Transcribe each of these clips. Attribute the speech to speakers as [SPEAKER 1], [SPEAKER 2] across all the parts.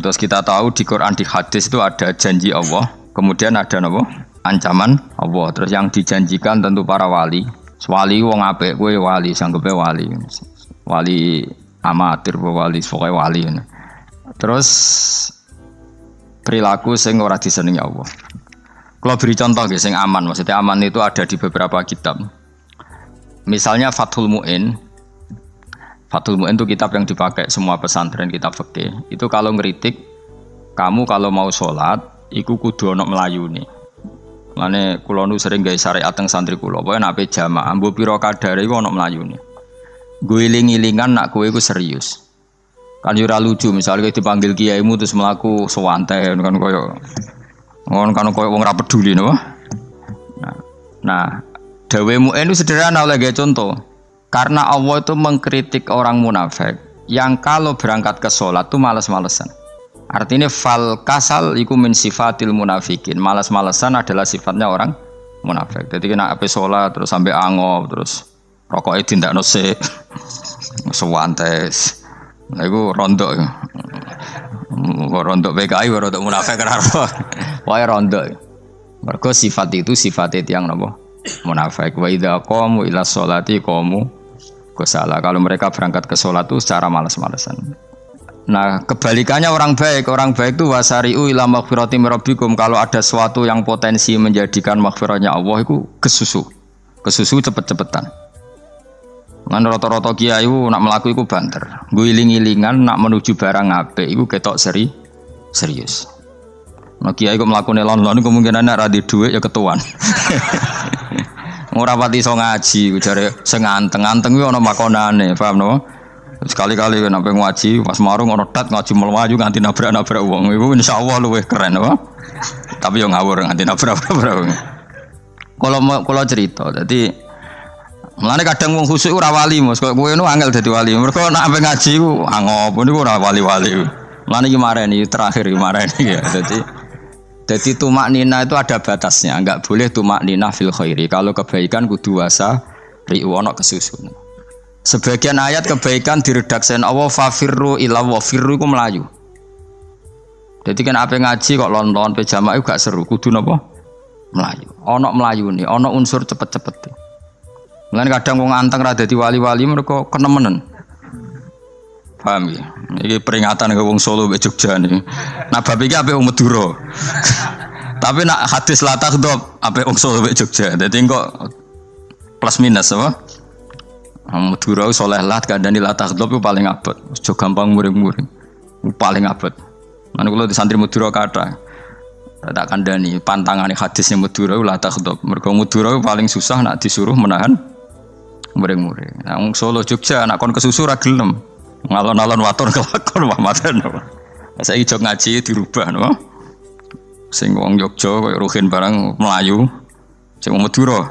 [SPEAKER 1] Terus kita tahu di Quran di hadis itu ada janji Allah, kemudian ada apa? Ancaman Allah. Terus yang dijanjikan tentu para wali. Wali wong apik kowe wali, sanggepe wali. Wali amatir wali, pokoke wali. Terus perilaku sing ora disenengi Allah. Kalau beri contoh guys, yang aman, maksudnya aman itu ada di beberapa kitab. Misalnya Fathul Mu'in. Fathul Mu'in itu kitab yang dipakai semua pesantren, kitab fikih. Itu kalau ngeritik, kamu kalau mau sholat, iku kudu ono melayuni. Mane kula nu sering gawe syariat teng santri kula, pokoke nek jamaah, mbuh pira kadare iku ono melayuni. Guling-gilingan nak kowe iku serius. Kan yo ora lucu, misalnya dipanggil kiaimu terus mlaku sewanten kan koyo ngono kan koyo wong ora peduli napa. Nah, dawe Mu'in itu sederhana oleh gawe contoh. Karena Allah itu mengkritik orang munafik yang kalau berangkat ke sholat itu malas-malesan. Artinya fal kasal iku min sifatil munafikin. Malas-malesan adalah sifatnya orang munafik. Jadi kena ape sholat terus sampai angop terus rokoknya tindakno sik sewantes. Nah iku rondok. Rondok PKI rondok munafik kenapa? Wae rondok. Mergo sifat itu sifatnya tiang napa? Munafik. Wa idza qamu ila sholati qamu kusala. Kalau mereka berangkat ke sholat itu secara malas-malesan. Nah, kebalikannya orang baik itu wasari'u ila maghfirati mirabbikum. Kalau ada sesuatu yang potensi menjadikan maghfirahnya Allah itu kesusu cepet-cepetan. Ngan rata-rata kiai nak melaku iku banter. Guling-gilingan nak menuju barang apik iku ketok serius. Nah kiai kok mlakune lon-lon kemungkinan nek ra di dhuwit ya ketuan. Ora pati iso ngaji, jare sing anteng-anteng kuwi ana makonane, paham no? Sekali-kali nek ngaji pas marung ana tat ngaji mlayu nganti nabrak-nabrak wong. Iku insyaallah luwih keren apa? Tapi yo ngawur nganti nabrak-nabrak wong. Kalau cerita, dadi mulane kadang wong khusuk ora wali, Mas. Kok kowe nu angel dadi wali. Mergo nek ape ngaji ku angop niku ora wali-wali. Mulane iki mareni terakhir iki mareni ya. Jadi tumak nina itu ada batasnya, enggak boleh tumak nina fil khairi. Kalau kebaikan kudu wasa ri'u ono kesusun. Sebagian ayat kebaikan diredaksen Allah fafirru ila wa firru iku melayu. Jadi kan apa ngaji kok lon-lon pe jamaah iku gak seru, kudu napa? Melayu. Ono melayune, ono unsur cepet-cepet. Mulane kadang wong anteng ra dadi wali-wali mergo kenemenen. Paham ya? Ini peringatan ke wong Solo mbek Jogja nih. Nah bab iki ape wong Madura. Tapi nak hadis la takhdhab ape wong Solo mbek Jogja. Dadi kok plus minus apa? Madura soleh lah kandhani la takhdhab itu paling abot. Aja gampang muring-muring. Paling abot. Lan kula di santri Madura kathah. Tak kandhani pantangane hadisnya Madura la takhdhab. Mergo Madura paling susah nak disuruh menahan muring-muring. Nah wong Solo Jogja nak kon kesusu ra gelem. Ngalon-alon waton kelakon wamaten. Saiki jog ngaji dirubah no. Sing wong Jogja koyo Ruhin barang Melayu, sing wong Madura.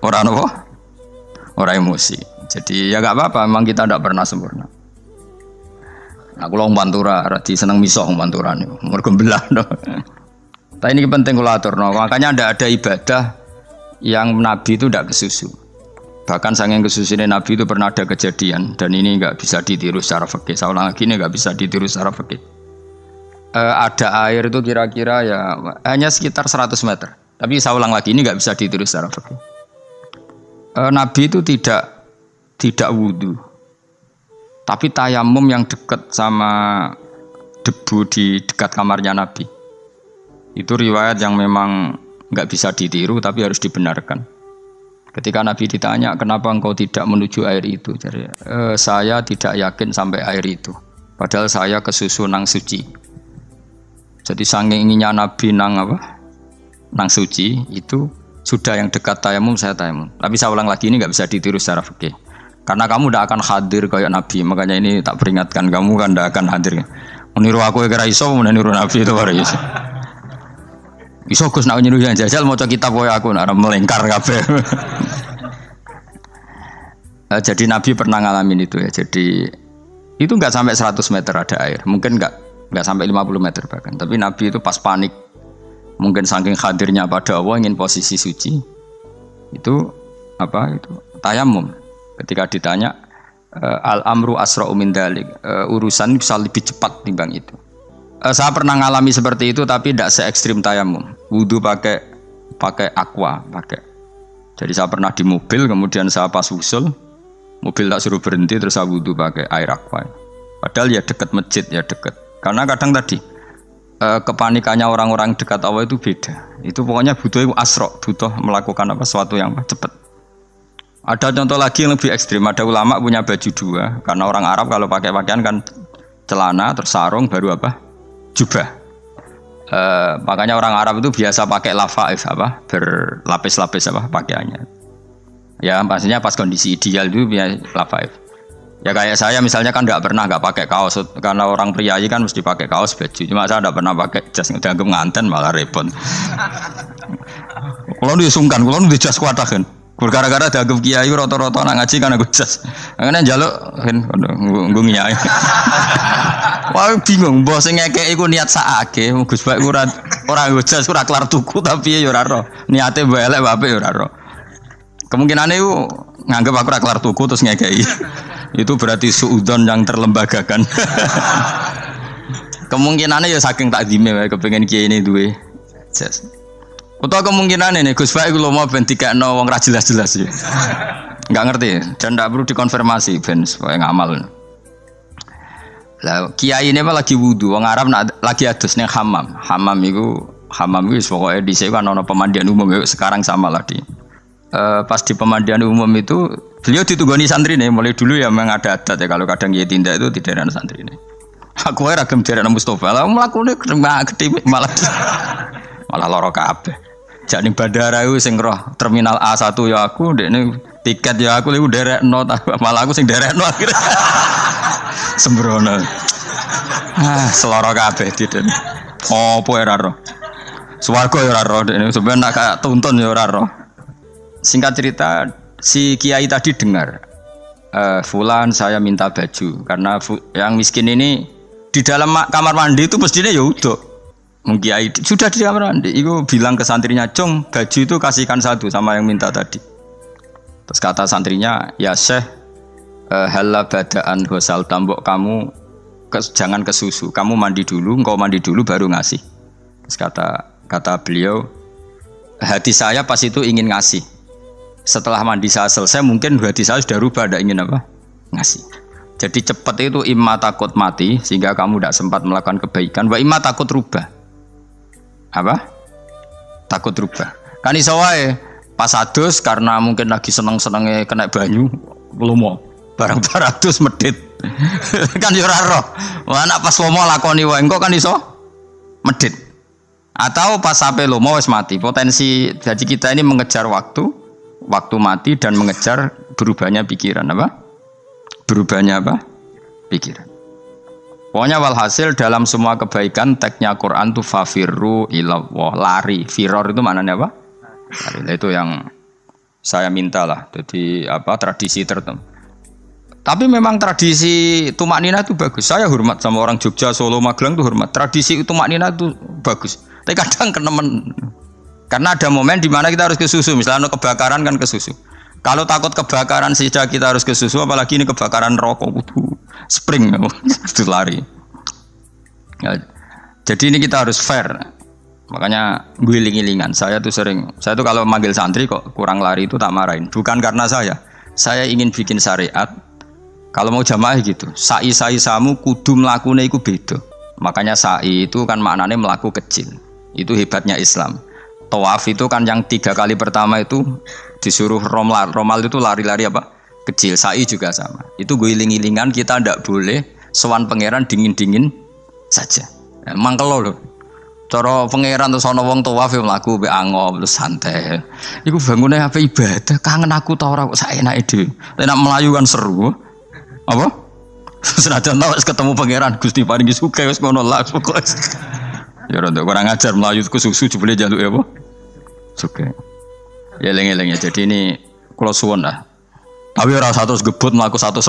[SPEAKER 1] Ora napa? Ora emosi. Jadi ya enggak apa-apa, memang kita tidak pernah sempurna. Nah, kula wong Pantura radi seneng misah wong Pantura niku. Mergo belah no. Tapi ini penting kula aturno. Makanya ndak ada ibadah yang Nabi itu tidak kesusu. Bahkan saking kesusunnya Nabi itu pernah ada kejadian dan ini nggak bisa ditiru secara fikih. Saya ulang lagi ini nggak bisa ditiru secara fikih. Ada air itu kira-kira ya hanya sekitar 100 meter. Tapi saya ulang lagi ini nggak bisa ditiru secara fikih. Nabi itu tidak wudu, tapi tayamum yang dekat sama debu di dekat kamarnya Nabi. Itu riwayat yang memang nggak bisa ditiru tapi harus dibenarkan. Ketika Nabi ditanya, kenapa engkau tidak menuju air itu? Jadi, saya tidak yakin sampai air itu. Padahal saya kesusu nang suci. Jadi saking inginnya Nabi nang suci itu sudah yang dekat tayamum saya tayamum. Tapi saya ulang lagi ini nggak bisa ditiru secara fikih. Karena kamu tidak akan hadir kayak Nabi. Makanya ini tak peringatkan kamu kan tidak akan hadir. Meniru aku kira iso, meniru Nabi itu baru iso. Iso Gus nak nyuruh yang jajal maca kitab koyo aku nak melengkar kabeh. Jadi Nabi pernah ngalamin itu ya. Jadi itu enggak sampai 100 meter ada air. Mungkin enggak sampai 50 meter bahkan. Tapi Nabi itu pas panik. Mungkin saking hadirnya pada Allah ingin posisi suci. Itu tayamum. Ketika ditanya, Al amru asra'u min dzalik. Urusan bisa lebih cepat timbang itu. Saya pernah ngalami seperti itu tapi tidak se ekstrim tayamum. Wudu pakai aqua, pakai. Jadi saya pernah di mobil, kemudian saya pas usul, mobil tak suruh berhenti, terus saya wudu pakai air aqua. Padahal ya dekat masjid, ya dekat. Karena kadang tadi kepanikannya orang-orang dekat Allah itu beda. Itu pokoknya butuh asro, butuh melakukan sesuatu yang cepat. Ada contoh lagi yang lebih ekstrim. Ada ulama punya baju dua, karena orang Arab kalau pakai pakaian kan celana, terus sarung, baru jubah. Makanya orang Arab itu biasa pakai lafaif berlapis-lapis pakaiannya. Ya maksudnya pas kondisi ideal itu biasa lafaif. Ya kayak saya misalnya kan nggak pakai kaos karena orang priayi kan mesti pakai kaos baju. Cuma saya nggak pernah pakai jas, dianggap nganten malah repot. Kalau disungkan, kalau di jas kuatakan. Gara-gara dianggap kiai rata-rata nak ngaji kan aku jas. Karena jaluk kan nggung nyai. Wah bingung, bos ngekek iku niat sakake, Gus Bak ora jas ora kelar tuku tapi ya ora ro. Niate mbok elek wae ya ora ro. Kemungkinane iku nganggep aku ora kelar tuku terus ngekeki. Itu berarti suudzon yang terlembagakan. Kemungkinannya ya saking takdime wae kepengin kiai ini duwe jas. Utawa kemungkinan ini Gus Bak iku lho mau ben dikekno wong ra jelas-jelas ya. Enggak ngerti dan enggak perlu dikonfirmasi ben supaya ngamal. Lah kiai ini lagi wudu, wong Arab lagi adus ning hammam. Hammam iku wis pokoke dhisik kan ana pemandian umum ya sekarang sama lah di. Pas di pemandian umum itu beliau ditunggoni santri nih, mulai dulu ya memang ada adat ya kalau kadang kiai tindak itu di daerah santri nih. Aku ae ragam daerah Mustofa lah mlakune gede malah lara kabeh. Jak ning bandara iku sing roh terminal A1 ya aku, ndekne tiket ya aku liku derekno malah aku sing derekno akhire. Sembrono. Seloro kabeh diten. Opo ora roh. Swarga ya ora roh, ndekne sampeyan nak kayak tuntun ya ora roh. Singkat cerita, si kiai tadi dengar, Fulan saya minta baju karena yang miskin ini di dalam kamar mandi itu mestinya ya udah. Kiai sudah di kamar mandi, itu bilang ke santrinya, Cong baju itu kasihkan satu sama yang minta tadi. Terus kata santrinya, ya Syekh, halla badaan hosal tambok kamu jangan ke susu, kamu mandi dulu, engkau mandi dulu baru ngasih. Terus kata beliau, hati saya pas itu ingin ngasih. Setelah mandi saya selesai mungkin hati saya sudah rubah, tidak ingin ngasih. Jadi cepat itu imma takut mati sehingga kamu tidak sempat melakukan kebaikan, wa imma takut rubah. Takut rubah. Kan iso wae pas adus karena mungkin lagi seneng-senenge kena banyu lomo. Barang-barang adus medit. Kan yo ora roh. Wah nek pas lomo lakoni wae engko kan iso medit. Atau pas sampai lomo wis mati. Potensi jadi kita ini mengejar waktu mati dan mengejar berubahnya pikiran Berubahnya pikiran. Pokoknya walhasil dalam semua kebaikan teksnya Quran itu fafirru ilallah, lari. Firor itu maknanya apa? Lari. Itu yang saya minta lah. Jadi tradisi tertentu. Tapi memang tradisi tumak nina itu bagus. Saya hormat sama orang Jogja, Solo, Magelang itu hormat. Tradisi tumak nina itu bagus. Tapi kadang kenemen. Karena ada momen di mana kita harus ke susu. Misalnya kebakaran kan ke susu. Kalau takut kebakaran saja kita harus ke susu, apalagi ini kebakaran rokok, spring, itu lari. Ya, jadi ini kita harus fair. Makanya guling-gilingan. Saya tuh kalau manggil santri kok kurang lari itu tak marahin. Bukan karena saya ingin bikin syariat. Kalau mau jamaah gitu, sa'i samu kudu mlakune iku beda. Makanya sa'i itu kan maknanya melaku kecil. Itu hebatnya Islam. Tawaf itu kan yang 3 kali pertama itu disuruh romal itu lari-lari kecil. Sa'i juga sama. Itu guling-gilingan kita ndak boleh sowan pangeran dingin-dingin saja. Emang kalau loh. Cara pangeran terus ana wong tawaf ya mlaku mbek angop terus santai. Iku bangune apa ibadah? Kangen aku ta ora kok saenake dhewe. Nek melayu kan seru. Apa? Senajan tau ketemu pangeran Gusti paringi sugih wis ngono lah pokoke. Ya rada kurang ajar melayu ku susu jebule njaluk ya apa? Sugih. Ya eling-eling ya. Jadi ini kula suwun lah. Tapi ora 100 gebut mlaku 120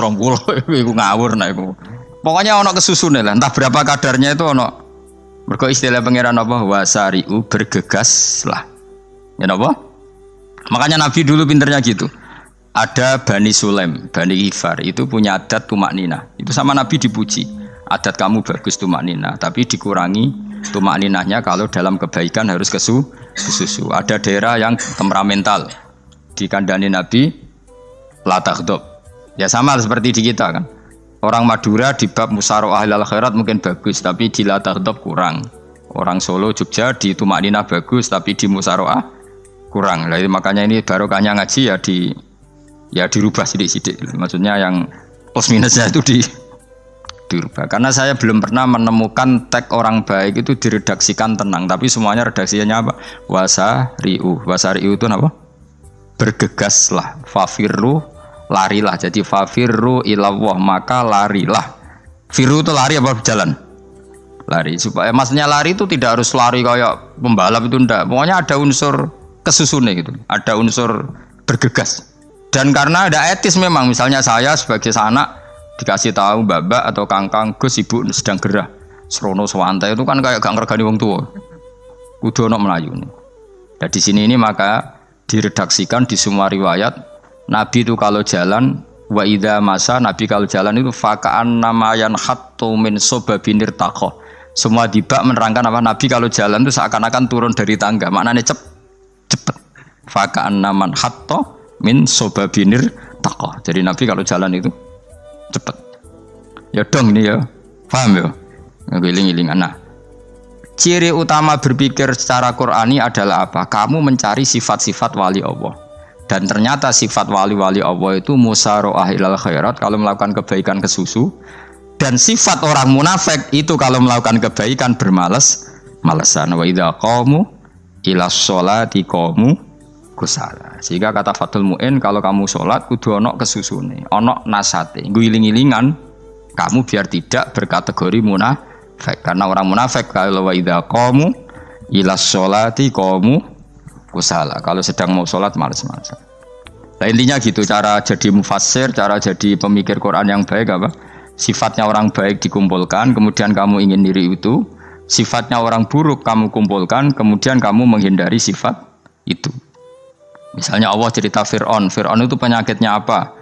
[SPEAKER 1] iku ngawur nek iku. Pokoknya ana kesusune lah, entah berapa kadarnya itu ana. Mergo istilah pangeran apa wasari'u bergegas lah. Ya napa? Makanya Nabi dulu pinternya gitu. Ada Bani Sulaim, Bani Ghifar itu punya adat tumak nina. Itu sama Nabi dipuji. Adat kamu bagus tumak nina, tapi dikurangi tumak ninahnya kalau dalam kebaikan harus kesusu. Ada daerah yang temperamental. Dikandani Nabi la taghdab. Ya sama seperti di kita kan. Orang Madura di bab musyawarah ahlul khairat mungkin bagus, tapi di la taghdab kurang. Orang Solo, Jogja di tumak nina bagus, tapi di musyawarah kurang. Nah, makanya ini barokahnya ngaji ya dirubah sidik-sidik. Maksudnya yang plus minusnya itu dirubah. Karena saya belum pernah menemukan tag orang baik itu diredaksikan tenang, tapi semuanya redaksinya apa? Wasari'u. Wasari'u itu apa? Bergegaslah. Fafirru, larilah. Jadi fafirru ilallah, maka larilah. Firu itu lari apa berjalan? Lari. Supaya maksudnya lari itu tidak harus lari kayak pembalap itu enggak. Pokoknya ada unsur kesusunnya gitu. Ada unsur bergegas. Dan karena ada etis memang, misalnya saya sebagai sanak dikasih tahu babak atau kangkang Gus ibu sedang gerah serono sewantai itu kan kayak gak ngergani wong tua kudu ono melayu nih. Nah di sini ini maka diredaksikan di semua riwayat Nabi itu kalau jalan wa idza masa, Nabi kalau jalan itu fakaan namayan hattu min sobabinir takoh. Semua dibak menerangkan apa Nabi kalau jalan itu seakan-akan turun dari tangga, maknanya cepet fakaan naman hatto min sobabinir takoh. Jadi Nabi kalau jalan itu cepet. Ya dong ini ya, paham ya? Ngiling-ngilingan. Nah, ciri utama berpikir secara Qur'ani adalah apa? Kamu mencari sifat-sifat wali Allah. Dan ternyata sifat wali-wali Allah itu musyaroah ilal khairat, kalau melakukan kebaikan kesusu. Dan sifat orang munafik itu kalau melakukan kebaikan bermalas-malasan. Wa idza qamu ilas sholati qamu kusala. Sehingga kata Fathul Mu'in, kalau kamu sholat kudu ono kesusune, ono nasate, guling-gilingan kamu biar tidak berkategori munafik. Karena orang munafik kalau wa idza qamu ilas sholati qamu kusala, kalau sedang mau sholat malas-malasan. Nah intinya gitu, cara jadi mufassir, cara jadi pemikir Quran yang baik apa? Sifatnya orang baik dikumpulkan, kemudian kamu ingin diri itu. Sifatnya orang buruk kamu kumpulkan, kemudian kamu menghindari sifat itu. Misalnya Allah cerita Fir'aun. Fir'aun itu penyakitnya apa?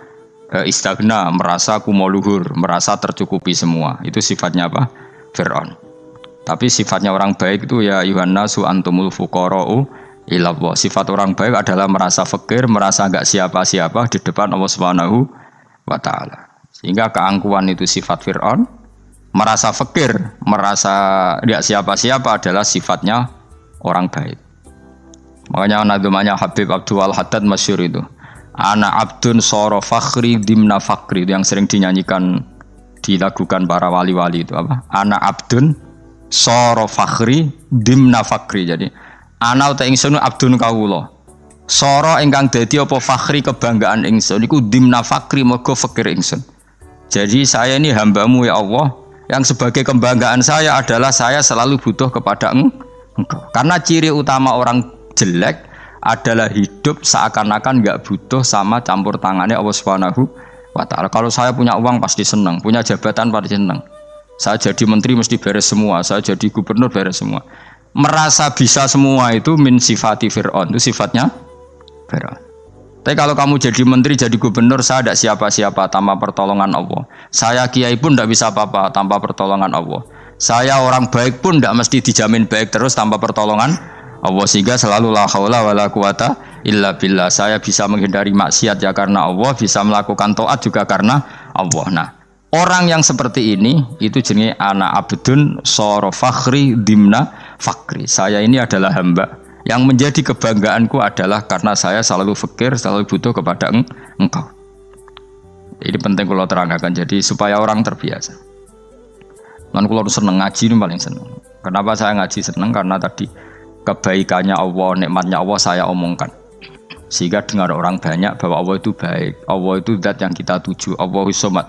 [SPEAKER 1] Istagna, merasa kumoluhur, merasa tercukupi semua. Itu sifatnya apa? Fir'aun. Tapi sifatnya orang baik itu ya Yuhannasu antumul fuqara'u ilallah. Sifat orang baik adalah merasa fakir, merasa enggak siapa-siapa di depan Allah Subhanahu wa taala. Sehingga keangkuhan itu sifat Fir'aun. Merasa fakir, merasa enggak siapa-siapa adalah sifatnya orang baik. Makanya nadumanya Habib Abdul Haddad masyhur itu. Ana abdun soro fakhri dimna fakri, itu yang sering dinyanyikan, dilakukan para wali-wali itu apa? Ana abdun soro fakhri dimna fakri. Jadi ana uta ingsun abdun kawula. Soro ingkang dadi apa fakhri kebanggaan ingsun iku dimna fakri mergo fakir ingsun. Jadi saya ini hambamu ya Allah, yang sebagai kebanggaan saya adalah saya selalu butuh kepada Engkau. Karena ciri utama orang jelek adalah hidup seakan-akan nggak butuh sama campur tangannya Allah Subhanahu wa taala. Kalau saya punya uang pasti senang, punya jabatan pasti senang. Saya jadi menteri mesti beres semua, saya jadi gubernur beres semua. Merasa bisa semua itu min sifati Fir'aun, itu sifatnya Fir'aun. Tapi kalau kamu jadi menteri, jadi gubernur, saya tidak siapa-siapa tanpa pertolongan Allah. Saya kiai pun tidak bisa apa-apa tanpa pertolongan Allah. Saya orang baik pun tidak mesti dijamin baik terus tanpa pertolongan Allah. Sehingga selalu la haula wala quwata illa billah. Saya bisa menghindari maksiat ya karena Allah, bisa melakukan taat juga karena Allah. Nah, orang yang seperti ini itu jenis ana abdun soro fakhri dimna fakri. Saya ini adalah hamba yang menjadi kebanggaanku adalah karena saya selalu fakir, selalu butuh kepada Engkau. Ini penting kalau terangkan, jadi supaya orang terbiasa. Man kalau seneng ngaji ini paling seneng. Kenapa saya ngaji seneng? Karena tadi kebaikannya Allah, nikmatnya Allah saya omongkan. Sehingga dengar orang banyak bahwa Allah itu baik, Allah itu zat yang kita tuju, Allahus Somad.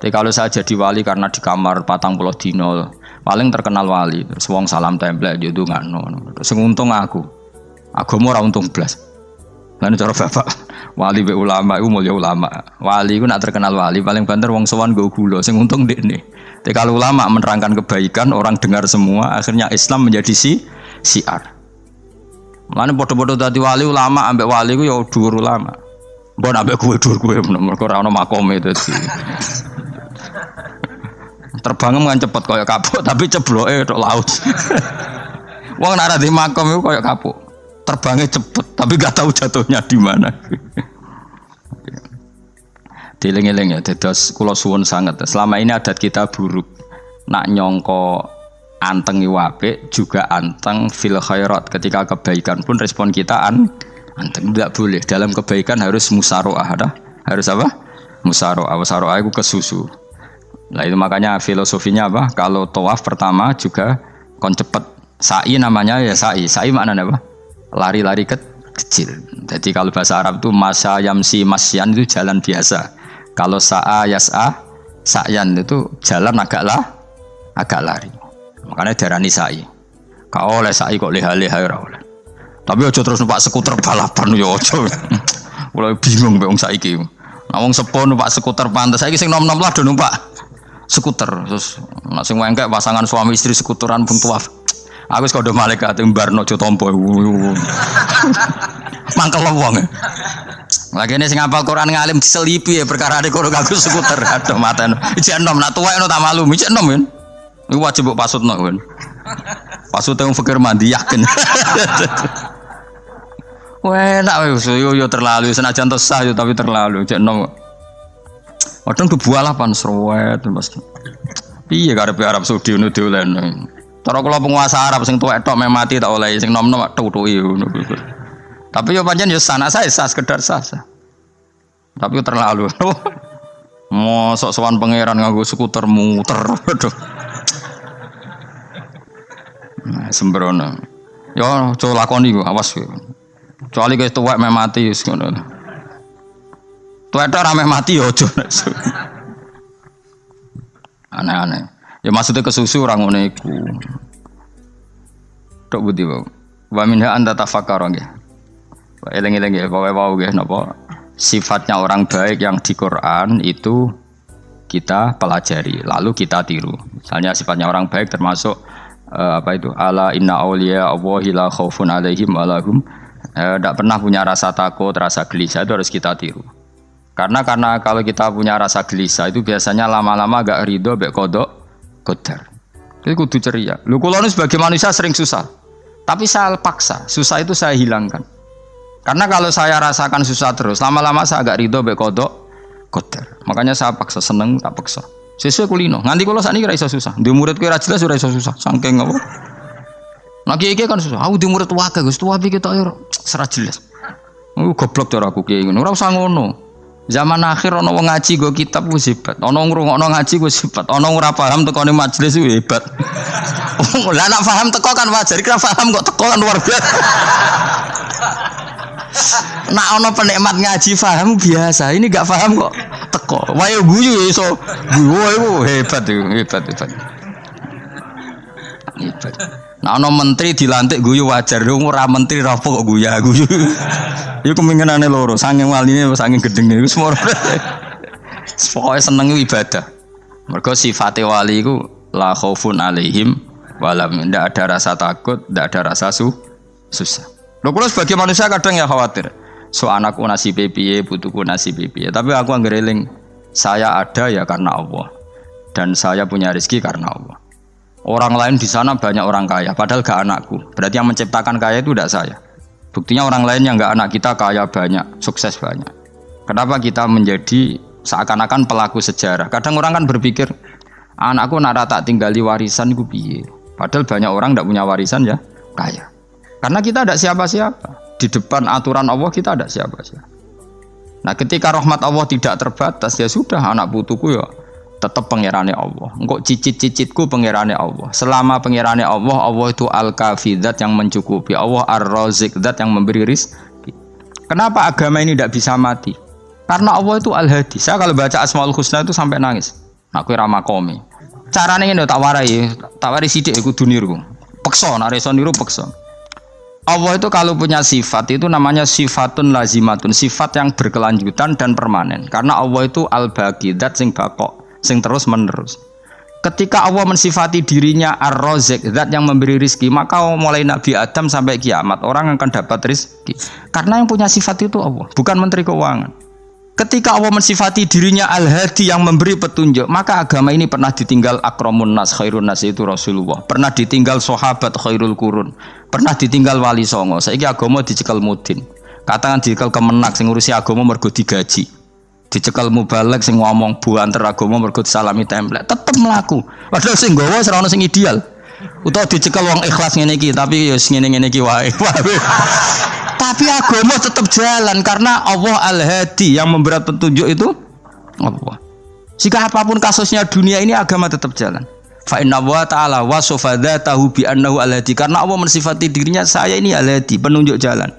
[SPEAKER 1] Tapi kalau saya jadi wali karena di kamar 40 dino, paling terkenal wali, terus wong salam template yo ndongakno. Sing untung aku mau ora untung blas. Lan cara bapak wali be ulama iku mulya ulama. Wali iku nak terkenal wali paling banter wong sowan nggo gula, sing untung ndekne. Tapi kalau ulama menerangkan kebaikan, orang dengar semua, akhirnya Islam menjadi siar. Mulane padha-padha dadi wali ulama ambek wali ku ya dhuwur ulama. Mbok ambek kowe dur kowe mergo ora ono makome dadi. Terbang kan cepet kaya kapuk tapi cebloke tok laut. Wong nek ora di makom iku kaya kapuk. Terbangnya cepet tapi gak tahu jatuhnya di mana. Dieling-eling ya, dados kula suwun sanget. Selama ini adat kita buruk. Nak nyongko anteng apik juga anteng fil khairat. Ketika kebaikan pun respon kita anteng, tidak boleh. Dalam kebaikan harus musaroah, harus apa? Musaroah. Musaroah itu kesusu. Nah itu makanya filosofinya apa? Kalau tawaf pertama juga kon cepet. Sa'i namanya ya sa'i. Sa'i maknanya apa? Lari-lari kecil. Jadi kalau bahasa Arab itu masya yamsi masyan itu jalan biasa. Kalau sa'a yas'a sa'yan itu jalan agak lari. Makanya darani sa'i. Kau oleh sa'i kok leha-leha ora oleh. Tapi aja terus numpak skuter balapan yo aja. Mulai bingung mbek wong saiki. Nah wong sepo numpak skuter pantes. Saiki sing nom-nom lah do numpak skuter. Terus nek sing wengkek pasangan suami istri skuteran pun tuaf. Aku wis kodho malaikat mbarno aja tampa. Mangkel wong. Lagi ini sing hafal Quran ngalim diselipi ya perkara ade kono kanggo skuter. Aduh maten. Ijek enom nak tuwek no tak malu. Ijek enom kan. Iku wajib mbok pasutno kan. Pasute wong fikir mandi yakin. Wah, enak wis yo terlalu senajan to sah yo tapi terlalu. Ijek enom. Kadang kebualapan serwet Mas. Piye karepe Arab Saudi ngono dolen. Cara kula penguasa Arab sing tuwek tok mati tak oleh sing nom-nom tutuki ngono. Tapi yo pancen yo sanak saya sah sekedar sah. Tapi yo terlalu. Mosok sowan pangeran nganggo skuter muter. Aduh. Nah, sembrono. Yo aja lakoni ku awas kowe. Kecuali kowe tuwek mati wis ngono. Tuwek tok ora mati yo aja. Aneh-aneh. Ya maksudnya kesusu orang ngono iku. Tok budi wae. Wa minha anta tafakkara nggih. Eleng-eleng ya, pokoke wau nggih napa sifatnya orang baik yang di Quran itu kita pelajari, lalu kita tiru. Misalnya sifatnya orang baik termasuk apa itu? Ala inna auliya Allahi la khaufun alaihim wa lahum tidak pernah punya rasa takut, rasa gelisah, itu harus kita tiru. Karena kalau kita punya rasa gelisah itu biasanya lama-lama agak ridho mek kodok qadar. Itu kudu ceria. Lho kula sebagai manusia sering susah. Tapi saya paksa, susah itu saya hilangkan. Karena kalau saya rasakan susah terus, lama-lama saya agak ridho mek kodok qadar. Makanya saya paksa, seneng tak paksa. Sesuai kulino. Nganti kula sakniki ora iso susah. Di muridku ora jelas ora iso susah. Saking apa? Nah kiai kan susah. Aku di murid wae Gus, tuwa iki tok ora jelas. Goblok cara aku kiai ngono. Ora usah ngono. Zaman akhir ana wong ngaji go kitab wis hebat. Ana ngrungokno ngaji wis hebat. Ana ora paham tekone majelis wis hebat. Lah nek paham teko kan wajar, kira paham kok teko kan luar biasa. Nak ana penikmat ngaji paham biasa. Ini gak paham kok teko. Wae guyu iso. Guyu hebat itu, hebat. Hebat. Nah ana menteri dilantik guyu wajar. Ora menteri rapo kok guyu. Iku kemungkinane loro, saking waline saking gedenge iku semua. Pokoke seneng ibadah. Mergo sifate wali iku la khaufun alaihim walam, ndak ada rasa takut, ndak ada rasa susah. Lho kula sebagai manusia kadang ya khawatir. So anakku nasibe piye, putuku nasibe piye. Tapi aku anggere eling, saya ada ya karena Allah. Dan saya punya rezeki karena Allah. Orang lain di sana banyak orang kaya, padahal gak anakku. Berarti yang menciptakan kaya itu tidak saya. Buktinya orang lain yang gak anak kita kaya banyak, sukses banyak. Kenapa kita menjadi seakan-akan pelaku sejarah? Kadang orang kan berpikir, anakku nak tak tinggali warisan itu piye. Padahal banyak orang tidak punya warisan ya kaya. Karena kita tidak siapa-siapa. Di depan aturan Allah kita tidak siapa-siapa. Nah ketika rahmat Allah tidak terbatas, ya sudah anak putuku ya tetap pangerane Allah. Engkau cicit-cicitku pangerane Allah. Selama pangerane Allah, Allah itu al-kafi, zat yang mencukupi. Allah ar-razik, zat yang memberi rizki. Kenapa agama ini tidak bisa mati? Karena Allah itu al-hadi. Saya kalau baca Asmaul Husna itu sampai nangis. Aku ramah komi. Caranya ini tak warai sidik aku duniru. Pekso, nareson niru pekso. Allah itu kalau punya sifat itu namanya sifatun lazimatun, sifat yang berkelanjutan dan permanen. Karena Allah itu al-baqi, zat sing bakok, sing terus menerus. Ketika Allah mensifati dirinya ar-razik, zat yang memberi rizki, maka mulai Nabi Adam sampai kiamat orang akan dapat rizki. Karena yang punya sifat itu Allah, bukan menteri keuangan. Ketika Allah mensifati dirinya Al-Hadi yang memberi petunjuk, maka agama ini pernah ditinggal akramun nas, khairun nas itu Rasulullah. Pernah ditinggal sahabat khairul qurun. Pernah ditinggal wali songo. Saiki agama dicekel mudin. Katakan dicekel kemenak sing ngurusi agama mergo digaji. Dicekel mubalek sing ngomong buanter agama mergo disalami template. Tetep mlaku. Padahal sing nggawa ora ono sing ideal. Utawa dicekel wong ikhlas ngene iki, tapi ya ngene-ngene iki wae. Tapi agama tetap jalan karena Allah Al-Hadi yang memberi petunjuk itu Allah. Jika apapun kasusnya dunia ini agama tetap jalan. Fa inna wa ta'ala wasafa dzatahu bi annahu Al-Hadi karena Allah mensifati dirinya saya ini Al-Hadi, penunjuk jalan.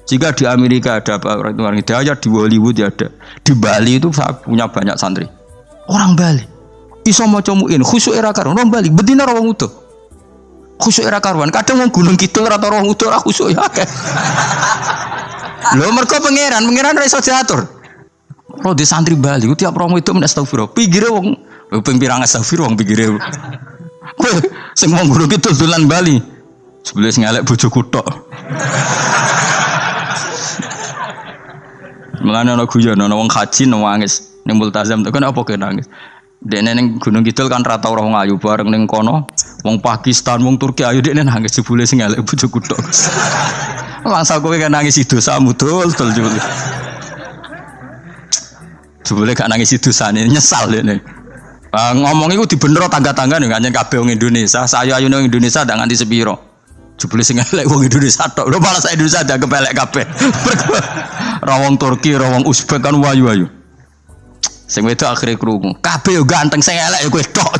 [SPEAKER 1] Jika di Amerika ada orang hidayah, di Hollywood ada, di Bali itu saya punya banyak santri. Orang Bali iso maca muin khusyuk era karo orang Bali bedina wong utuh. Khusyuk era karuan, kadang wong Gunung Kidul rata wong utuh ora khusyuk ya akeh. Lho mergo pangeran ora iso diatur. Kalau di santri Bali tiap romo itu men astagfirullah. Pinggire wong ping pirang astagfirullah wong pinggire. Sing wong Gunung Kidul dolan Bali. Sebelum sing elek bojoku tok. Mulane ana guyon ana wong haji nangis ning multazam tekan apa ke nangis. Dene ning Gunung Kidul kan rata ora wong ayu bareng ning kono. Wong Pakistan, wong Turki ayo dekne nangis jebule sing elek bojoku tok. Langsung kowe kan nangis dosamu dul jebule. Jebule gak nangis dosane nyesal dekne. Ngomong iku dibenero tangga-tangga nek anjen kabeh wong Indonesia, saya ayu nang Indonesia ndak nganti sepiro. Jebule sing elek wong Indonesia tok. Lho malah sak Indonesia ndak kepelek kabeh. Ra wong Turki, ra wong Uzbek kan wayu-wayu. Sing wedok akhire krungu. Kabeh yo ganteng sing elek yo kowe tok.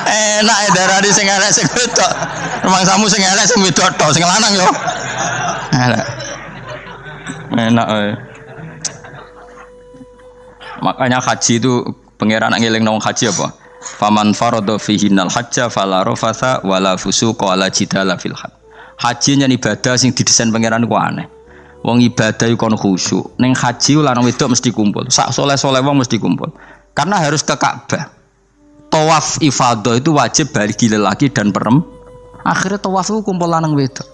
[SPEAKER 1] Enak ya darani sing elek sing wedok. Rumangsamu sing elek sing wedok tok, sing lanang yo. Elek. Enak ae. Makanya haji itu pangeran ngeling nang haji apa? Faman farada fihinnal hajja fala rafatha wala fusuqa wala jidala fil hajj. Haji nya ibadah sing didesain pangeran ku aneh. Wong ibadah iku kon khusyuk. Ning haji lanang wedok mesti kumpul. Sak soleh-soleh wong mesti kumpul. Karena harus ke Ka'bah. Tawaf ifadah itu wajib bagi lelaki dan perempuan. Akhirnya tawaf itu kumpul lanang wedok.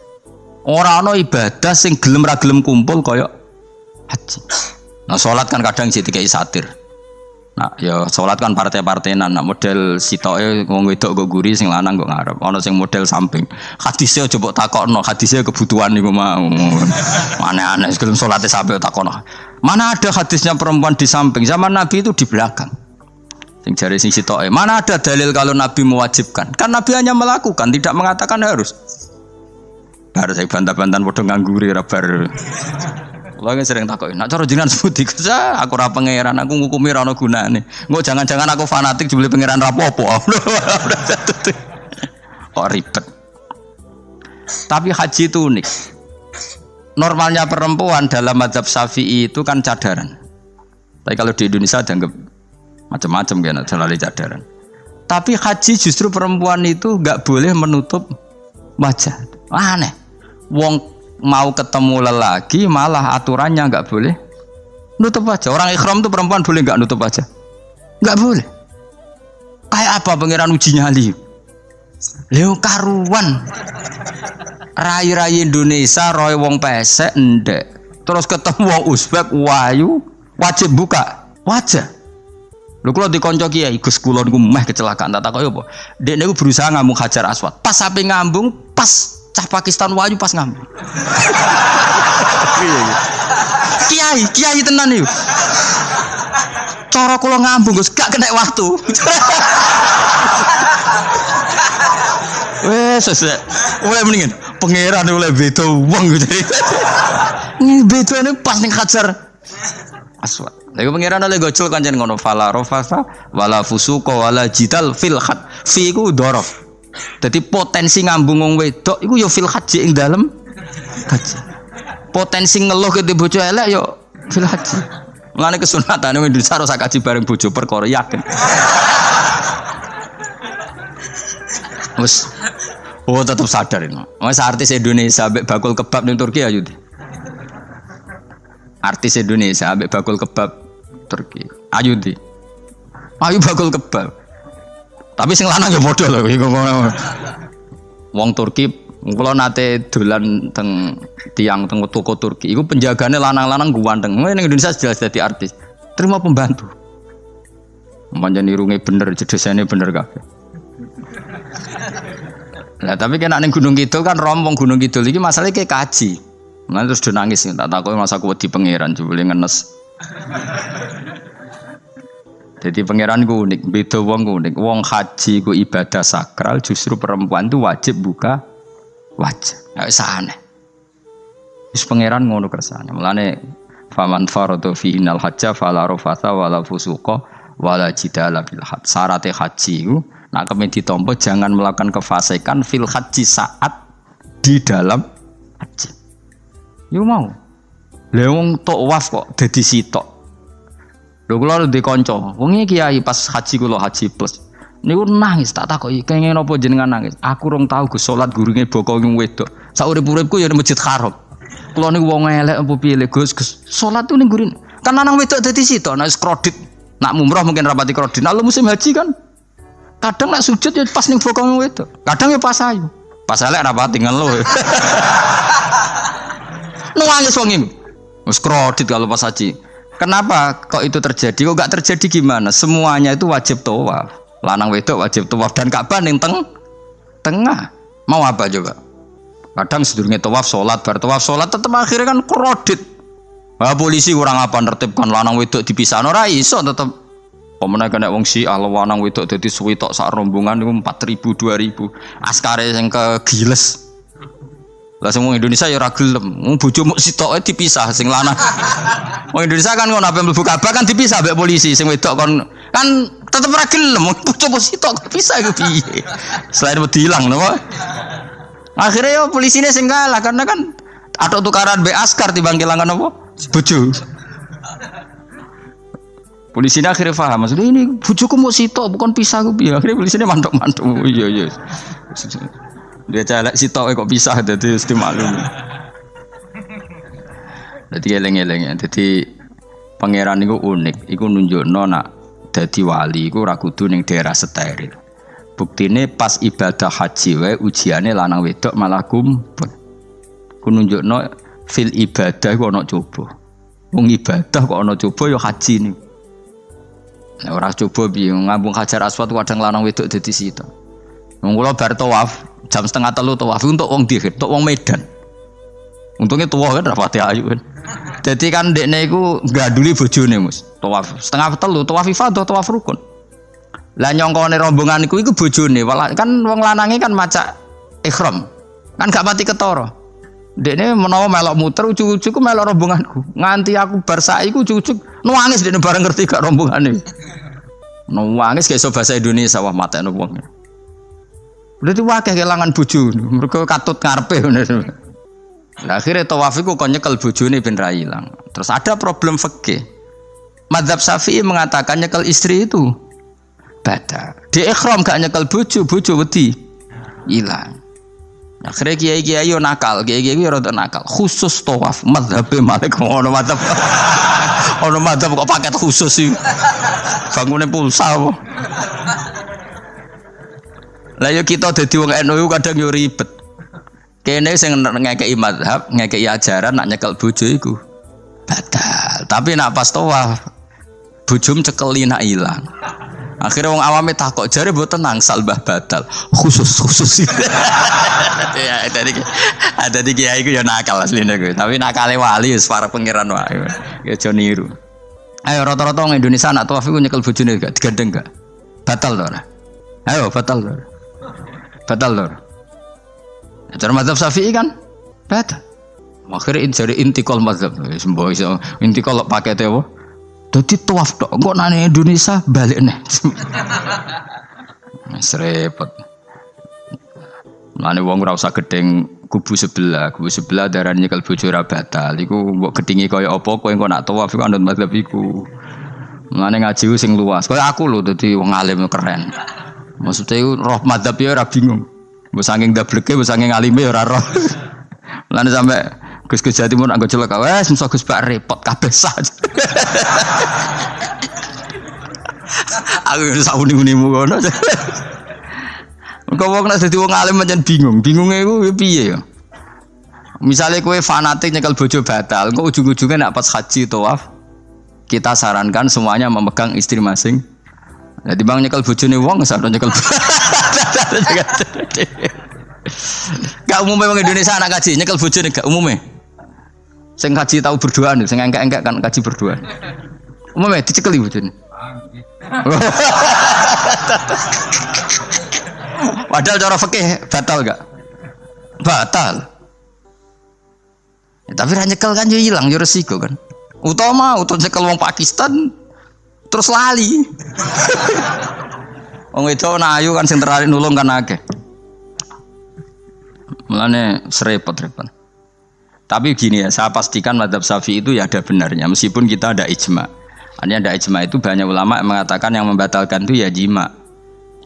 [SPEAKER 1] Ora ana ibadah sing gelem ra gelem kumpul kaya haji. Nah salat kan kadang dikai satir. Nah ya salat kan partai-partainan. Nah model sitoke wong wedok go guri sing lanang go ngarep. Ana sing model samping. Hadise aja mbok takokno, hadise kebutuhan niku mau. Aneh-aneh gelem salate sampe takokno. Mana ada hadisnya perempuan di samping? Zaman Nabi itu di belakang. Sing jare sing sitoke. Mana ada dalil kalau Nabi mewajibkan? Kan Nabi hanya melakukan, tidak mengatakan harus. Baru saya bantah-bantahan padha ngangguri ra bar. Kula sering takoki, "Nek cara jenengan sebuti aku ora pangeran, aku ngukumi ora ana gunane." Engko jangan-jangan aku fanatik jebule pangeran ra apa-apa. Kok ribet. Tapi haji itu unik. Normalnya perempuan dalam mazhab Syafi'i itu kan cadaran. Tapi kalau di Indonesia dianggap macam-macam kan terlalu cadaran. Tapi haji justru perempuan itu enggak boleh menutup wajah. Aneh. Wong mau ketemu lelaki malah aturannya enggak boleh nutup wajah. Orang ikhram itu perempuan boleh enggak nutup wajah? Enggak boleh. Kayak apa pangeran uji nyali? Leo karuan. Rai-rai Indonesia roy wong pesek ndek. Terus ketemu wong Uzbek wayu wajib buka wajah. Lho kula dikonco kiai Gus kula niku meh kecelakaan tak takoki apa? Dek niku berusaha ngambung Hajar Aswad. Pas sampe ngambung pas cah Pakistan wayu pas ngambung. Kiai tenan niku. Cara kula ngambung Gus gak kena waktu. Wes oleh mendingan pangeran oleh beda wong gitu. Ini beda ini pas ning Hajar Aswad. Lagi pangeran oleh gocol kanjen ngono fala rofasa wala fusuqa wala jidal fil khat. Fi iku dhorof. Dadi potensi ngambung wong wedok iku ya fil haji ing dalem haji. Potensi ngeluh ke bojo elek ya fil haji. Mulane kesunatan wong Indonesia ora kaji bareng bojo perkara yakin. Wes tetap sadar ini. Wes artis Indonesia ambek bakul kebab ning Turki ayo. Artis Indonesia ambek bakul kebab Turki. Ayo di. Ayo bakul kebab. Tapi sing lanang ya padha lho iku. Wong Turki Kalau nate dolan teng tiang teng toko Turki, itu penjagane lanang-lanang ganteng. Ning Indonesia jelas jadi artis. Terima pembantu. Manjan irunge bener, jedesane bener kabeh. Lah tapi kena ning Gunung Kidul kan rombong Gunung Kidul iki masalahnya kayak kaji. Lan terus do nangis tak takoki masa aku wedi pangeran jebule ngenes. Jadi pangeran ku unik, beda wong ku unik. Wong haji ku ibadah sakral, justru perempuan itu wajib buka wajah. Enggak usah aneh. Wis pangeran ngono kersane. Mulane faman faradu fihi nal hajja fala rafatha wala fusuqa wala jidala bil hajj. Syarat haji ku nek kemen ditampa jangan melakukan kefasikan fil haji saat di dalam haji. Yo mau. Lah wong tawaf kok dadi sitok. Lho kula ndek kanca, wong iki kiai pas haji kula haji plus. Niku nangis tak takoki, kenging napa jenengan nangis? Aku rong tau Gus salat gurunge boko wong wedok. Sak urip-uripku ya ning Masjid Haram. Kula niku wong elek apa piye le Gus? Salat tu ning gurin. Kan lanang wedok dadi sitok, nek kredit. Nak mumrah mungkin rapati kredit. Nek musim haji kan kadang nak sujud ya pas ning boko wong wedok. Kadang ya pas ayu. Pas elek rapati ngelo. Nangis wong iki. Wis kredit kalau pas haji. Kenapa kok itu terjadi? Kok gak terjadi gimana? Semuanya itu wajib tawaf. Lanang wedok wajib tawaf dan Ka'bah ning tengah. Mau apa coba? Kadang sedurunge tawaf salat, bar tawaf salat tetep akhirnya kan kredit. Wah polisi kurang apa nertibkan lanang wedok dipisahno ora iso tetep. Pemene kena wong Syiah lanang wedok dadi suwi tok sak rombongan niku 4.000 2.000. Askare sing kegiles. Lah semua Indonesia ya ora gelem. Wong bojomu sitoke dipisah sing lanang. Wong Indonesia kan ngono ape mlebu Ka'bah kan dipisah mbek polisi sing wedok kon kan tetep ora gelem. Bojomu sitok dipisah iku piye? Selain wedi ilang napa? Akhirnya ya polisine sing kalah karena kan atok tukaran mbek askar timbang kelangan apa? Bojo. Polisine akhirnya paham maksudnya ini bojoku mau sitok bukan pisah ku piye. Akhirnya polisine mantuk-mantuk. Iya. Dia celek sitok kok pisah dadi mesti maklum. Dadi eleng-eleng. Dadi pangeran niku unik, iku nunjukno nak dadi wali iku ora kudu ning daerah steril. Buktine pas ibadah haji wae ujiane lanang wedok malah kumpul. Ku nunjukno fil ibadah iku ana coba. Wong ibadah kok ana coba ya haji niku. Nek ora coba piye ngambung Hajar Aswad kadang lanang wedok dadi sitok. Wong kula bar tawaf jam 2:30 tawaf untuk wong dihit, untuk wong Medan. Untungnya tua kan rapati ayu kan. Jadi kan dekne iku ganduli bojone Mus. Tawaf 2:30 tawaf ifadah tawaf rukun. Lah nyongkone rombongan iku bojone, kan wong lanange kan maca ihram. Kan gak pati ketara. Dekne menawa melok muter ujug-ujug melok rombonganku. Nganti aku bar saiki ujug-ujug nangis dekne bareng ngerti gak rombongane. Nangis gak iso basa Indonesia wah matekno wong. Berarti wakil kehilangan bojo, mereka katut ngarepe. Nah, akhirnya tawaf iku kon nyekel bojone ben ra ilang. Terus ada problem fikih. Madzhab Syafi'i mengatakan nyekel istri itu batal. Di ihram gak nyekel bojo wedi ilang. Akhirnya kiai-kiai yo nakal, kiai-kiai yo rada nakal. Khusus tawaf madzhab Malik ngono madzhab. Ono madzhab kok paket khusus iki. Bangune pulsa apa? Lah yo kita dadi wong NU kadang yo ribet. Kene sing ngekeki mazhab, ngekeki ajaran nak nyekel bojo iku batal. Tapi nak pas tawaf bojom cekeli nak ilang. Akhirnya wong awame takok jare mboten nangsal mbah batal. Khusus. Ya ada di kiai iku yo nakal asline kuwi. Tapi nakale wali wis para pangeran wae. Ya aja niru. Ayo rata-rata wong Indonesia nak tawaf iku nyekel bojone gak digandeng gak? Batal to ora? Ayo batal to. Batal lor. Cara mazhab Syafi'i kan batal. Akhirnya jadi intikal mazhab. Semboh iso intikal pakai apa? Dadi tawaf tok. Kok nane Indonesia balik nih. Wis repot. Mane wong ora usah gedeng kubu sebelah darane nyekel bojo ora batal. Iku mbok gedhingi kaya apa kowe engko nak tawaf iku anut mazhab iku. Mane ngaji sing luas. Kaya aku lho dadi wong alim keren. Maksudnya roh madzhab ya ora bingung. Mbok saking dableke, mbok saking alime ora roh. Lan sampe Gus-gus Jawa Timur anggo celaka, wes mesti Gus bak repot kabeh sah. Aku sak uni-unimu ngono. Mergo wong nek dadi wong alim pancen bingung. Bingunge iku piye ya? Misalnya kowe fanatik nyekel bojo batal, kok ujung-ujungnya nak pas haji tawaf, kita sarankan semuanya memegang istri masing. Jadi bang nyekel bojone wong sadar nyekel. Gak umumnya wong Indonesia anak kaji nyekel bojone gak umumnya. Sing kaji tahu berduaan, sing engkek-engkek kan kaji berduaan. Umumnya dicekeli bojone. Padahal cara fikih batal gak? Batal. Ya, tapi ra nyekel kan yo ilang yo resiko kan. Utama nyekel wong Pakistan terus lali. Wong wedok ayu kan sing terarik nulung kan akeh. Mulane serepot-repot. Tapi gini ya, saya pastikan mazhab Syafi'i itu ya ada benarnya meskipun kita ada ijma. Artinya ada ijma itu banyak ulama yang mengatakan yang membatalkan itu ya jima.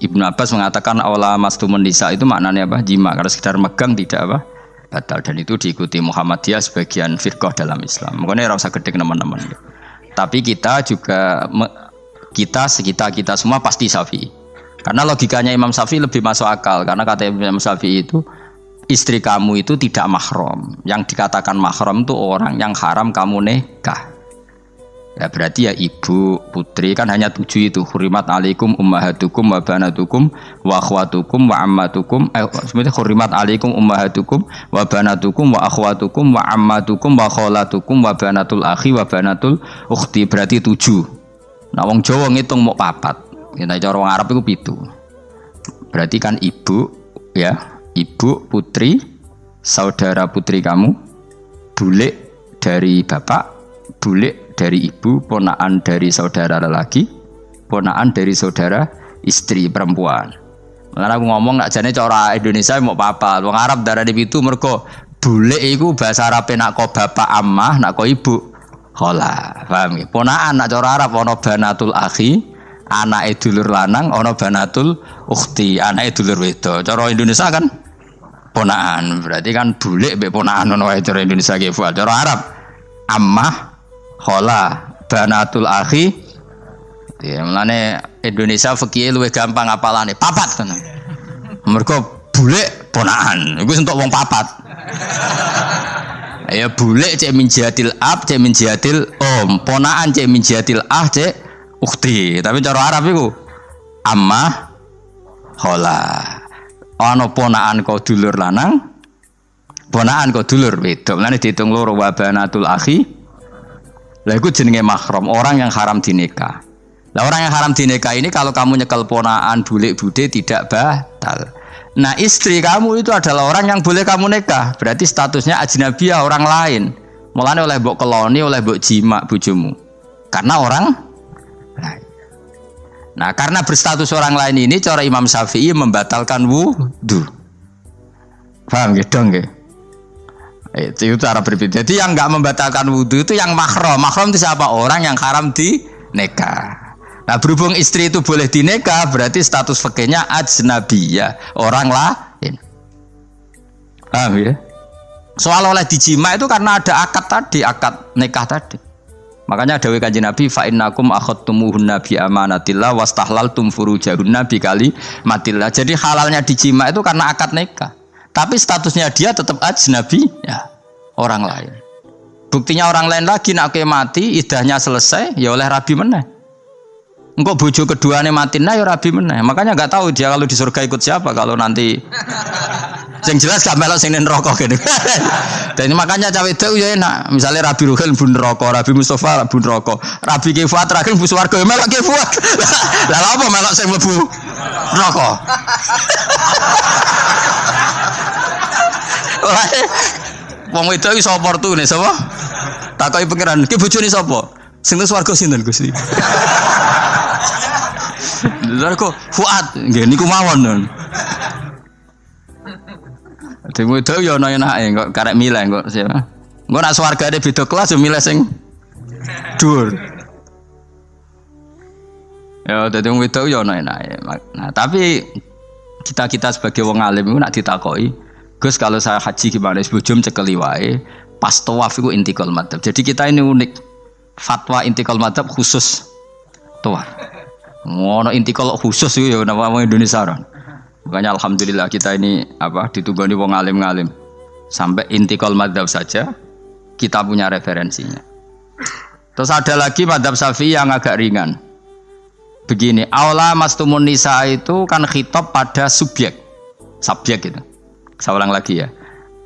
[SPEAKER 1] Ibnu Abbas mengatakan awla mastumun nisa itu maknanya apa? Jima. Kalau sekedar megang tidak apa? Batal, dan itu diikuti Muhammadiyah sebagian firqah dalam Islam. Makanya rasa gede teman-teman. Tapi kita juga kita semua pasti Syafi'i. Karena logikanya Imam Syafi'i lebih masuk akal. Karena kata Imam Syafi'i itu istri kamu itu tidak mahram. Yang dikatakan mahram itu orang yang haram kamu nikah. Ya berarti ya ibu, putri kan hanya 7 itu. Hurimat alaikum ummahatukum wa banatukum wa akhwatukum wa ammatukum. Sebenarnya hurimat alaikum ummahatukum wa banatukum wa akhwatukum wa ammatukum wa kholatukum wa banatul akhi wa banatul ukhti. Berarti 7. Nah wong Jawa ngitung mau 4. Kita cara wong Arab itu 7. Berarti kan ibu ya, ibu, putri, saudara putri kamu, bule dari bapak, bule dari ibu, ponaan dari saudara lelaki, ponaan dari saudara istri perempuan. Makanya aku ngomong nak jane cara Indonesia mau papa, wong Arab darane pitu mergo bule iku bahasa Arab nak ko bapak ammah, nak ko ibu khola. Paham ya? Ponaan nak cara Arab ana banatul akhi, anake dulur lanang, ana banatul ukhti, anake dulur wedok. Cara Indonesia kan ponaan. Berarti kan bule mbek ponaan ngono wae cara Indonesia ki. Cara Arab ammah khola banatul akhi. Ya mulane Indonesia fikih luwih gampang apalane papat tenan. Mergo bule ponaan iku entuk wong papat. Ya bule cek min jihadil ab, cek min jihadil om, ponaan cek min jihadil ah cek ukhti. Tapi cara Arab iku ammah khola. Ana ponaan kok dulur lanang, ponaan kok dulur wedok. Mulane diitung loro wa banatul akhi. Lah iku jenenge mahram, orang yang haram dinikah. Lah orang yang haram dinikah ini kalau kamu nyekel ponaan bulik bude tidak batal. Nah, istri kamu itu adalah orang yang boleh kamu nikah. Berarti statusnya ajnabiyah, orang lain. Mulane oleh mbok keloni, oleh mbok jima bojomu. Karena orang lain. Nah, karena berstatus orang lain ini cara Imam Syafi'i membatalkan wudu. Paham gitu nggih? Itu cara berbeda. Jadi yang enggak membatalkan wudu itu yang mahram. Mahram itu siapa? Orang yang haram dinikah. Nah berhubung istri itu boleh dinikah, berarti status fikihnya ajnabiyah, orang lain. Paham ya? Soal oleh dijima itu karena ada akad tadi, akad nikah tadi. Makanya dawuh Kanjeng Nabi fa innakum akhadtumuhunna bi amanatillah wastahlaltum furujahunna bi kalimatillah. Jadi halalnya dijima itu karena akad nikah. Tapi statusnya dia tetap ajnabi ya, orang lain. Buktinya orang lain lagi nak mati, idahnya selesai, ya oleh rabi meneh. Engkau bojo keduanya mati nah ya rabi meneh. Makanya nggak tahu dia kalau di surga ikut siapa kalau nanti. Yang jelas gak melok sing neraka gitu. Dan makanya cawe itu ya enak. Misalnya Rabi Ruhel bun neraka, Rabi Mustafa bun neraka, Rabi Kifuat terakhir bun swarga ya melok Kifuat. Lah apa melok sing mlebu neraka? Wong wedok iki sapa opportune sapa? Takoki pangeran, ki bojone sapa? Sing nang swarga sinten Gusti? Lha kok Fuad nggih niku mawon. Dhewe wedok ya ana enake kok karek milih kok siapa. Engko nak swargane beda kelas yo milih sing dhuwur. Ya dadi wong wedok ya ana enake. Nah, tapi kita sebagai wong alim iku nak ditakoki, Gus kalau saya haji gimana? Sebujum cekeli wae, pas tawaf itu intikal madhab. Jadi kita ini unik. Fatwa intikal madhab khusus tawaf. Ngono intikal khusus itu ya nama Indonesia kan. Makanya alhamdulillah kita ini ditugani wong alim-alim. Sampai intikal madzhab saja kita punya referensinya. Terus ada lagi madzhab Syafi'i yang agak ringan. Begini, aula mastumun nisa itu kan khitab pada subjek itu. Saya ulang lagi ya.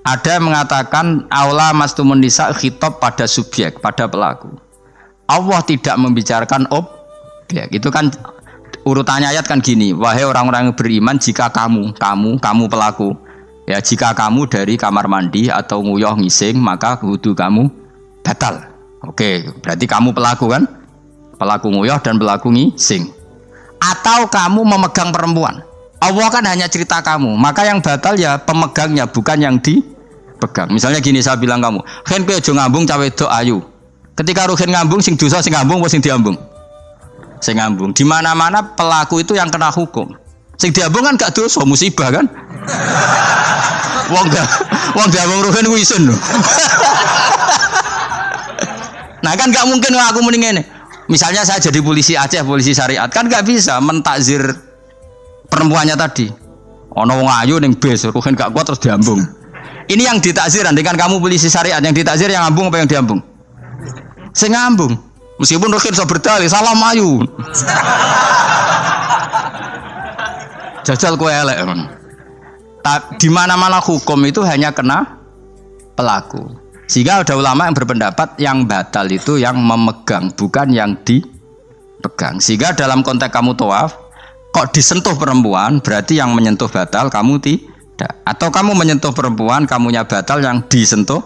[SPEAKER 1] Ada yang mengatakan aula mastumun nisa khitab pada subjek, pada pelaku. Allah tidak membicarakan objek. Itu kan urutannya ayat kan gini, wahai orang-orang yang beriman, jika kamu pelaku, ya jika kamu dari kamar mandi atau nguyuh ngising, maka wudu kamu batal. Oke, berarti kamu pelaku kan? Pelaku nguyuh dan pelaku ngising. Atau kamu memegang perempuan. Allah kan hanya cerita kamu, maka yang batal ya pemegangnya, bukan yang dipegang. Misalnya gini, saya bilang kamu, "Ken kowe aja ngambung cawe wedok ayu." Ketika Ruhin ngambung, sing dosa sing ngambung apa sing diambung? Sing ngambung. Di mana-mana pelaku itu yang kena hukum. Sing diambung kan gak dosa, musibah kan? Wong diambung Ruhin ku isin lho. Nah kan gak mungkin aku mending ngene. Misalnya saya jadi polisi Aceh, polisi syariat, kan gak bisa mentakzir perempuannya tadi. Ono wong ayu ning bis, Ruhin gak kuat terus diambung. Ini yang ditakzir, dengan kamu polisi syariat, yang ditakzir yang ngambung apa yang diambung? Sing ngambung. Meskipun Ruhin so berdalih, salam ayu. Jajal kowe elek. Di mana-mana hukum itu hanya kena pelaku. Sehingga ada ulama yang berpendapat yang batal itu yang memegang, bukan yang dipegang. Sehingga dalam konteks kamu tawaf, kok disentuh perempuan, berarti yang menyentuh batal, kamu tidak. Atau kamu menyentuh perempuan, kamunya batal, yang disentuh.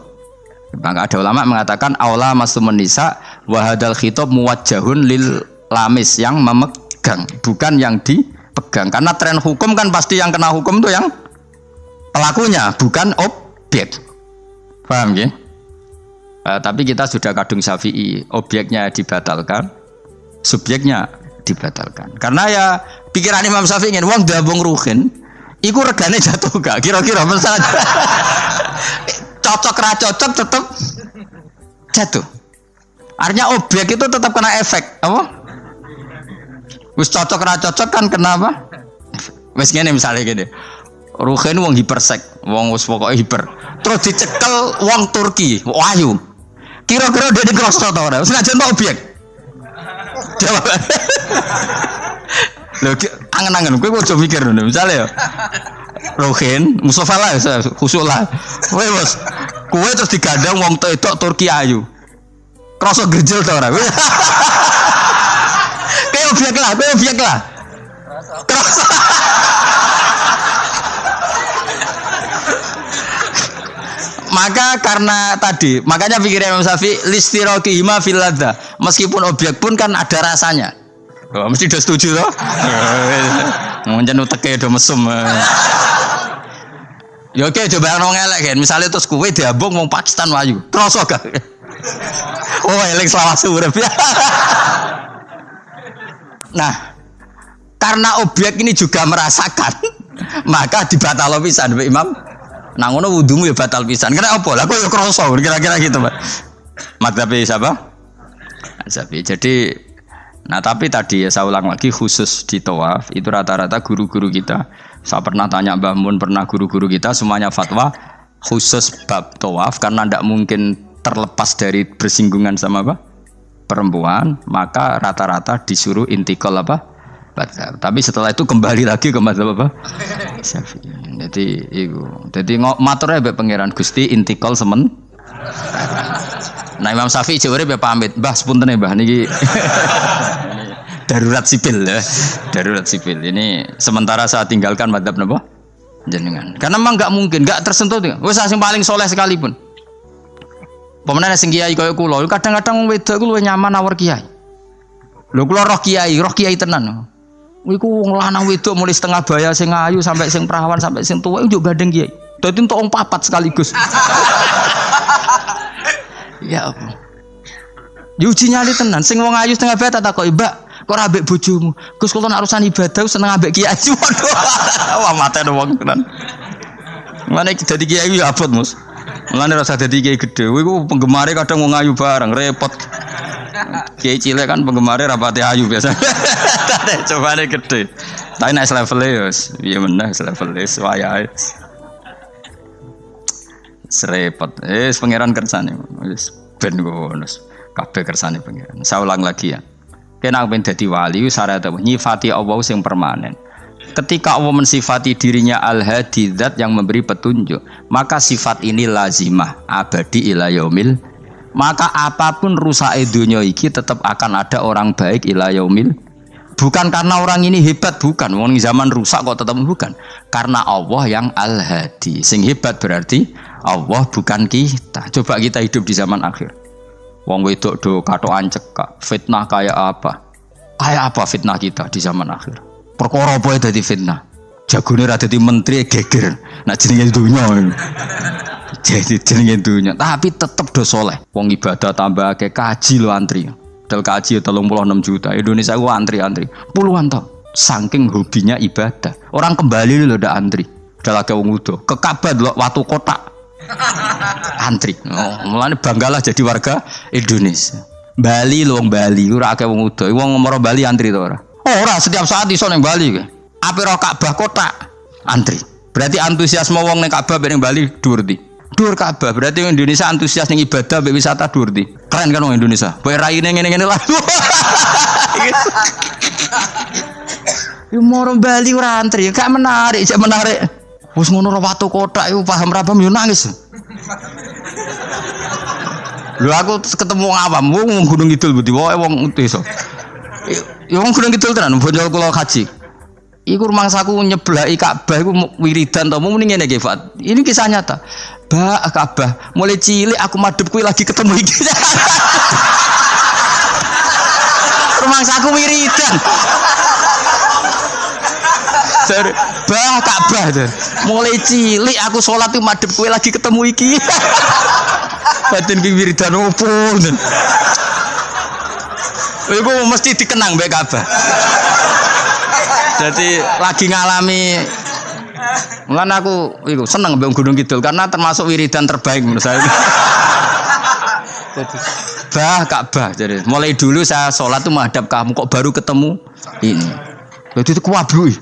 [SPEAKER 1] Maka ada ulama mengatakan aula masumun nisa wa hadal khitab muwajjahun lil lamis, yang memegang, bukan yang dipegang. Karena tren hukum kan pasti yang kena hukum itu yang pelakunya, bukan objek. Paham ya? Tapi kita sudah kadung Syafi'i, objeknya dibatalkan, subjeknya dibatalkan. Karena ya pikiran Imam Syafi'i ingin wong dabung Ruhin, iku regane jatuh gak? Kira-kira misalnya cocok ra cocok tetap jatuh. Artinya objek itu tetap kena efek, apa? Wis cocok ra cocok kan kenapa? Wis ngene misalnya gini. Ruhin wong hipersek, wong wis pokoke hiper. Terus dicekel wong Turki, ayu. Kira-kira dia dikrosot ta ora? Wis najan objek. Jawab. Lho angen-angen kowe ojo mikir ngono. Misale ya. Ruhin, Mustafa lah, khusuk lah. Kowe bos, kowe terus digandang wong wedok Turki ayu. Krosok gerjel ta ora? Kowe objek lah. Krosok. Maka karena tadi, makanya pikirnya Imam Syafi'i listiraqihima fil ladza. Meskipun objek pun kan ada rasanya. Oh, mesti udah setuju loh. Mungkin uteke do mesum. Ya oke, coba nang elek kan. Misalnya terus kowe diambung wong Pakistan wayu. Kroso gak? Oh, elek selawase urip. Nah, karena objek ini juga merasakan, maka dibatalo pisan Mbak Imam. Nah ngono wudumu ya batal pisan. Kena apa? Lah kok ya kroso kira-kira gitu, Pak. Madzhab siapa? Syafi'i. Jadi tapi tadi ya saya ulang lagi, khusus di tawaf itu rata-rata guru-guru kita. Saya pernah tanya Mbah Mun, pernah guru-guru kita semuanya fatwa khusus bab tawaf karena tidak mungkin terlepas dari bersinggungan sama perempuan, maka rata-rata disuruh intikal Madzhab. Tapi setelah itu kembali lagi ke madzhab Syafi'i. Jadi maturnya mbek pangeran Gusti intikal semen. Nah Imam Syafi'i jare be pamit, Mbah sepunten Mbah niki darurat sipil ya. Darurat sipil. Ini sementara saya tinggalkan madzhab napa? Jenengan. Karena memang enggak mungkin, enggak tersentuh. Wis sing paling soleh sekalipun. Pemenang sing kiai kaya kula, kadang-kadang wedok ku luwih nyaman awar kiai. Lho kula roh kiai tenan. Iku wong lanang wedok mulai setengah baya sing ayu sampai sing perawan sampai sing tuwa iku njuk gandeng kiai. Dadi entuk wong papat sekaligus. Ya apa? Yuji nyali tenan sing wong ayu setengah baya tak takoki, "Mbak, kok ora ambek bojomu?" "Gus kula nek urusan ibadah seneng ambek kiai." Waduh. Wah matene wong tenan. Mane dadi kiai ya abot, Mus. Mulane rasa dadi kiai gedhe. Iku penggemare kadang wong ayu bareng repot. Kiai cilik kan penggemarnya rapati ayu biasa. Coba nih gede. Tapi nek level ya meneh level wayahe. Serepot. Pangeran kersane. Wis ben ngono. Kabeh kersane pangeran. Saya ulang lagi ya. Kena ben dadi wali syarat apa? Nyifati Allah sing permanen. Ketika Allah mensifati dirinya Al-Hadi, zat yang memberi petunjuk, maka sifat ini lazimah, abadi ila yaumil. Maka apapun rusak dunia iki tetap akan ada orang baik ila yaumil. Bukan karena orang ini hebat, bukan. Wong zaman rusak kok tetap bukan. Karena Allah yang Al-Hadi. Sing hebat berarti Allah bukan kita. Coba kita hidup di zaman akhir. Wong wedok do katokan cekak, fitnah kayak apa? Kayak apa fitnah kita di zaman akhir? Perkara apa dadi fitnah? Jagone ra dadi menteri geger. Nak jenenge dunya. Jadi jenenge dunya, tapi tetep do saleh. Wong ibadah tambah akeh kaji lo antri. Dal kaji 36 juta. Indonesia ku antri-antri puluhan tahun. Saking hobinya ibadah. Orang kembali lho ndak antri. Dal akeh wong udo. Ke Ka'bah lho watu kotak. Antri. Oh, mulane banggalah jadi warga Indonesia. Bali lho wong Bali ora akeh wong udo. Wong ngomoro Bali antri to ora? Ora setiap saat iso ning Bali kowe. Ape ro Ka'bah kotak antri. Berarti antusiasme wong ning Ka'bah ning Bali dhuwur ndi? Dhuwur Ka'bah. Berarti Indonesia antusias ning ibadah mbek wisata dhuwur ndi? Keren kan wong Indonesia. Kowe raine ngene-ngene lah. Yo moro Bali ora antri, gak menarik, jak menarik. Wis ngono ro watu kotak iku paham ra paham yo nangis. Lho aku ketemu wong awam, wong Gunung Kidul budi wae wong desa. Ya wong Gunung Kidul tenan, bonjol kula haji. Iku rumangsaku nyeblaki Ka'bah iku wiridan to, muni ngene iki, Fat. Ini kisah nyata. Ba Ka'bah, mulai cilik aku madhep kuwi lagi ketemu iki. Rumangsaku wiridan. Bah Ka'bah tuh. Mulai cilik aku sholat tuh madhep kuwi lagi ketemu iki. Batin ki wiridan opo. Iku mesti dikenang mbek Ka'bah. Jadi lagi ngalami mulan aku iku seneng mbek Gunung Kidul karena termasuk wiridan terbaik menurut saya. Jadi bah Ka'bah jadi mulai dulu saya sholat tuh menghadap kamu kok baru ketemu ini. Jadi itu kuwablui.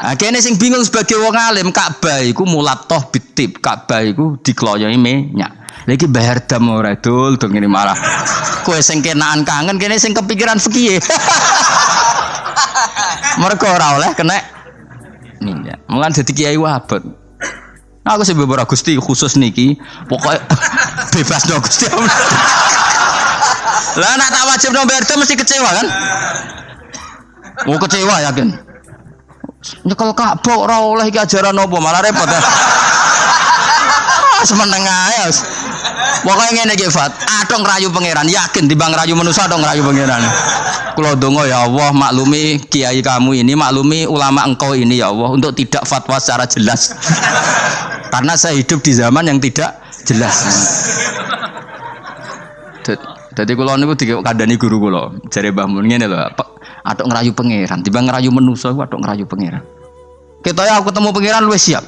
[SPEAKER 1] Akhirnya sing bingung sebagai wong alim Ka'bah iku mulatoh bitib Ka'bah iku dikloyoi minyak. Lagi bayar dam ora dul dong ini malah. Kowe sing kenaan kangen kene sing kepikiran fikih. Mergo ora oleh kena minyak. Mulan dadi kiai wabot. Aku sing beberapa Gusti khusus niki pokoke bebas no Gusti. Lah nek tak wajib no bayar dam mesti kecewa kan? Oh kecewa yakin. Nyekel Ka'bah ora oleh iki ajaran apa malah repot ya. Semeneng ae. Pokoke ngene iki Fat, atok ngrayu pangeran, yakin timbang ngrayu manusa atok ngrayu pangeran. Kula donga ya Allah maklumi kiai kamu ini, maklumi ulama engkau ini ya Allah untuk tidak fatwa secara jelas. Karena saya hidup di zaman yang tidak jelas. Jadi kula niku dikandani guru kula, jare Mbah Mun ngene lho, atok ngrayu pangeran, timbang ngrayu manusa iku atok ngrayu pangeran. Ketoke aku ketemu pangeran luwih siap.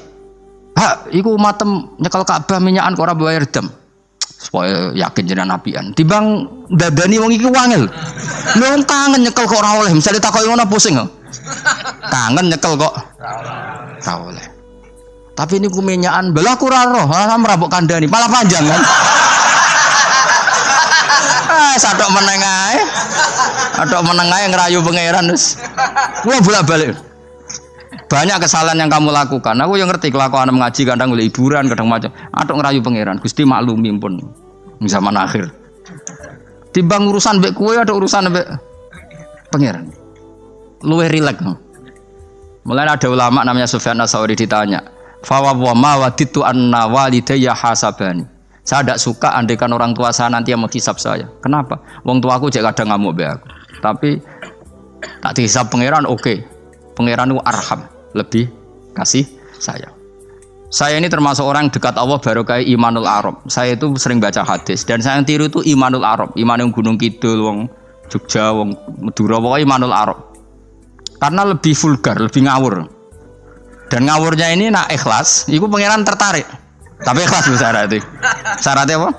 [SPEAKER 1] Hak, iku matem nyekel Ka'bah minyakan kok ora bayar dam. Supaya yakin jenengan apian. Timbang dadani wong iki wangel. Lho kangen nyekel kok ora oleh. Misale takoki ngono pusing kok. Kangen nyekel kok ora oleh. Tapi niku minyakan belah aku ora roh, ora merabuk kandhani, malah panjang kan. Sadok meneng ae. Adok meneng ae ngerayu pangeran wis. Kuwi bolak-balik. Banyak kesalahan yang kamu lakukan. Aku yang ngerti kelakuan mengaji kadang oleh hiburan, kadang macam. Adok ngerayu pangeran. Gusti maklumi pun zaman akhir. Timbang urusan mbek kowe ada urusan mbek pangeran. Luwih rileks. Mulai ada ulama namanya Sufyan Ats-Tsauri ditanya, "Fa wa ma waditu anna walidayya hasabani." Saya tidak suka andaikan orang tua saya nanti yang menghisap saya. Kenapa? Wong tuaku jek kadang ngamuk mbek aku. Tapi tak dihisap pangeran oke. Pangeran itu arham, lebih kasih sayang. Saya ini termasuk orang dekat Allah baru kayak Imanul Arab. Saya itu sering baca hadis dan saya yang tiru itu Imanul Arab. Iman yang Gunung Kidul, wong Jogja, wong Madura, pokoknya Imanul Arab. Karena lebih vulgar, lebih ngawur. Dan ngawurnya ini nak ikhlas, itu pangeran tertarik. Tapi ikhlas bu syaratnya. Syaratnya apa?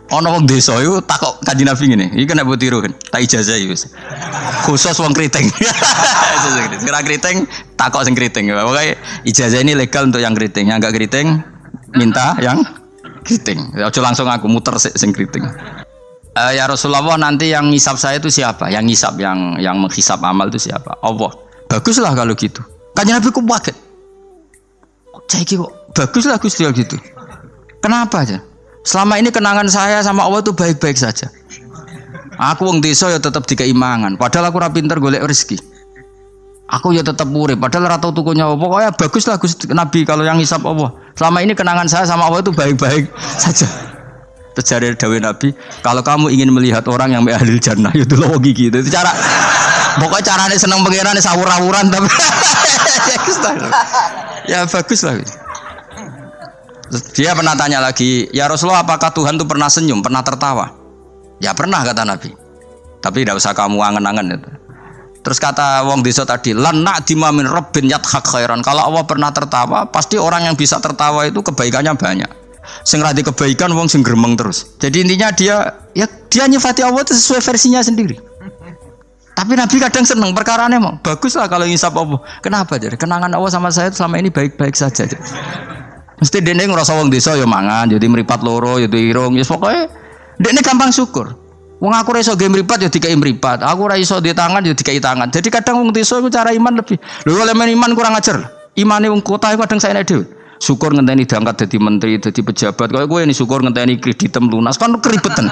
[SPEAKER 1] Ana wong desa iku takok Kanjeng Nabi ngene. Iki kena mbok tiru kan. Tak ijazah iki wis. Khusus wong kriting. Kira kriting takok sing kriting. Pokoke ijazah ini legal untuk yang kriting. Yang enggak kriting minta yang kriting. Aja langsung aku muter sing kriting. Ya Rasulullah, nanti yang ngisap saya itu siapa? Yang ngisap, yang menghisap amal itu siapa? Allah. Baguslah kalau gitu. Kanjeng Nabi kok kaget. Saiki kok baguslah Gusti gitu. Kenapa aja? Selama ini kenangan saya sama Allah itu baik-baik saja. Aku wong desa ya tetap dikeimangan. Padahal aku ora pinter golek rezeki. Aku ya tetap urip. Padahal ora tau tuku nyawa. Pokoknya baguslah Gusti Nabi kalau yang ngisap Allah. Selama ini kenangan saya sama Allah itu baik-baik saja. Terjadi dawuh Nabi, kalau kamu ingin melihat orang yang ahli jannah, itu loh gigi. Itu cara. Pokoknya caranya seneng pengirannya sawur-awuran tapi ya baguslah. Dia pernah tanya lagi, ya Rasulullah, apakah Tuhan itu pernah senyum, pernah tertawa? Ya pernah, kata Nabi. Tapi tidak usah kamu angen-angen itu. Terus kata wong desa tadi, lan na'dima min rabbin yadhak khairan. Kalau Allah pernah tertawa, pasti orang yang bisa tertawa itu kebaikannya banyak. Sing radi kebaikan wong sing gremeng terus. Jadi intinya dia nyifati Allah itu sesuai versinya sendiri. Tapi Nabi kadang seneng perkarane mau. Baguslah kalau ngisap Allah. Kenapa? Jadi kenangan Allah sama saya selama ini baik-baik saja. Mesti dene ngrasa wong desa ya mangan, jadi mripat loro, ya irung, ya pokoke dene gampang syukur. Wong aku ora iso ge mripat ya dikai mripat. Aku ora iso di tangan ya dikai tangan. Jadi kadang wong desa iku cara iman lebih. Lho elemen iman kurang ajar. Imane wong kota iku kadang saene dhewe. Syukur ngenteni diangkat dadi menteri, dadi pejabat. Kaya kowe ini syukur ngenteni kreditem lunas kan keribetan.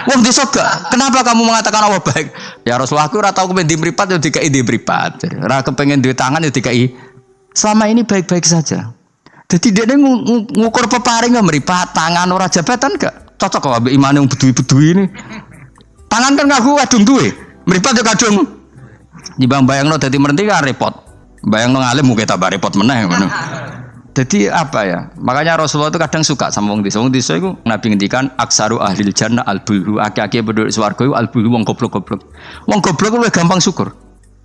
[SPEAKER 1] Wong desa gak. Kenapa kamu mengatakan Allah baik? Ya Rasulullah, aku ora tau kepen di mripat ya dikai di mripat. Ora kepengin duwe tangan ya dikai. Selama ini baik-baik saja. Jadi dia ngukur peparing nggak meripat tangan orang jabatan gak cocok kok abe imane yang bedui ini tangan kan ngaku kadung duwe meripat juga kadung dibang bayang lo jadi merenti kan repot bayang lo ngalim mungkin tambah repot meneh jadi apa ya makanya Rasulullah itu kadang suka sama wong desa itu Nabi ngendikan aksaru ahlil jannah albulu aki-aki penduduk swarga itu albulu wong goblok itu gampang syukur.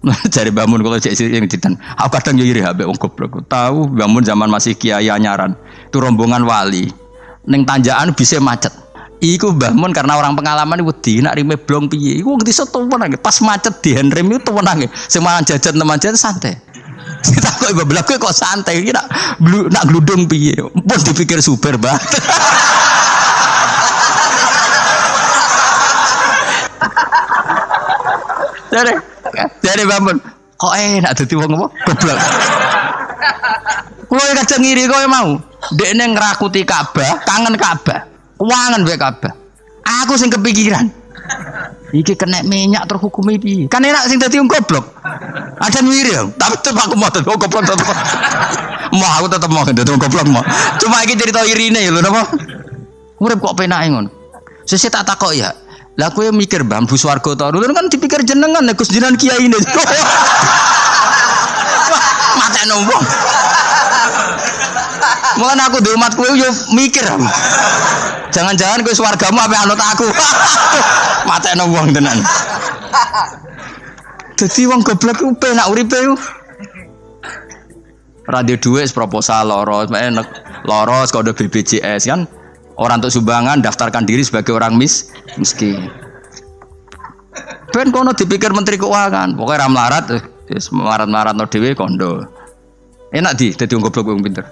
[SPEAKER 1] Cari bangun kalau cek yang ditan. Aku kadang yo iri ambek wong goblok. Tahu bangun zaman masih kiai anyaran. Itu rombongan wali. Ning tanjakan bisa macet. Iku bangun karena orang pengalaman wedi nak rime blong piye. Iku ngerti tuwenang. Pas macet di handrem itu tuwenang. Sing mangan jajan teman jajan santai. Kita kok beblak kok santai iki nak gludung piye. Pun dipikir super banget. Jadi bangun, kok enak dadi wong apa? Goblok. Kowe kadang ngiri kowe mau. Dekne ngrakuti Ka'bah, kangen Ka'bah. Kuwangen wae Ka'bah. Aku sing kepikiran. Iki kena minyak terhukumi piye? Kan enak sing dadi wong goblok. Ada ngiri ya, tapi tetep aku mau dadi wong goblok tetep. Mau aku tetep mau dadi wong goblok mau. Cuma iki cerita irine lho napa? Urip kok penake ngono. Sesuk tak takok ya. Lah kowe mikir Mbah Mlebu swarga to. Lho kan dipikir jenengan Gus jenengan kiai ini. Mateno wong. Mulane aku di umat kowe yo mikir. Jangan-jangan kowe swargamu ape anut aku. Mateno wong tenan. Dadi wong goblok ku penak uripe ku. Radio duit proposal loros, loros kode BPJS kan. Orang untuk sumbangan daftarkan diri sebagai orang miskin. Ben kono dipikir Menteri Keuangan, pokoknya ram melarat, melarat no dewe kondo. Enak dadi wong goblok wong pinter.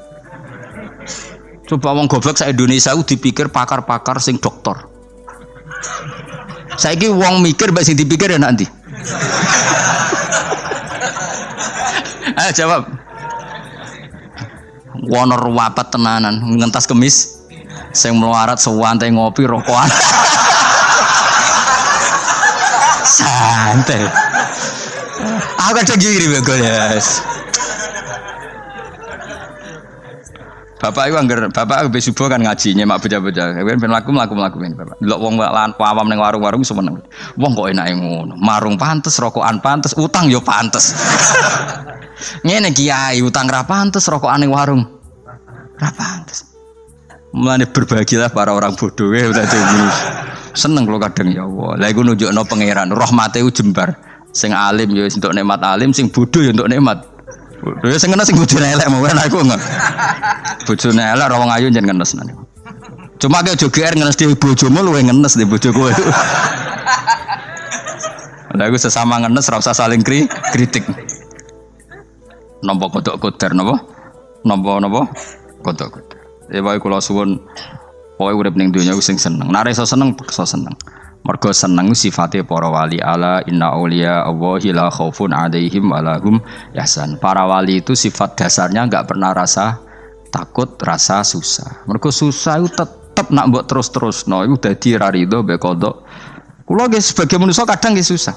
[SPEAKER 1] Coba wong goblok sak Indonesia ku dipikir pakar-pakar sing doktor. Saiki wong mikir mbak sing dipikir enak ndi? Ayo jawab. Wono ruwapet tenanan ngentas kemis. Sing melarat sewantai ngopi rokokan. Santai. Aku kadang giri guys. Bapak itu anggar, bapak habis subuh kan ngaji nyemak bocah-bocah. Ben mlaku ben bapak. Delok wong awam ning warung-warung seneng. Wong kok enake ngono. Marung pantes, rokokan pantes, utang yo pantes. Ngene kiai utang ra pantes, rokokan ning warung ra pantes. Mulane berbahagialah para orang bodoh ya seneng kalau kadang ya Allah. Lah iku nunjukno pangeran rahmate ku jembar. Sing alim ya untuk nikmat alim, sing bodoh ya untuk nikmat. Bodoh sing kena sing bojone elek mau aku enggak. Bojone elek ra wong ayu jan kena seneng. Cuma kayak joger ngenes di bojomu luwe ngenes di bojo kowe. Lah aku sesama ngenes ora usah saling kritik. Napa kodok koder napa? Napa kodok koder. Ya bae kula suwun pokoke urip ning donya ku sing seneng. Nek iso seneng, iso seneng. Mergo seneng sifate para wali ala inna auliya Allahi la khaufun 'alaihim wa lahum yahzan. Para wali itu sifat dasarnya enggak pernah rasa takut, rasa susah. Mergo susah itu tetep nak mbok terus-terusno iku dadi ra rido mbek kodok. Kula nggih sebagai manusia kadang nggih susah.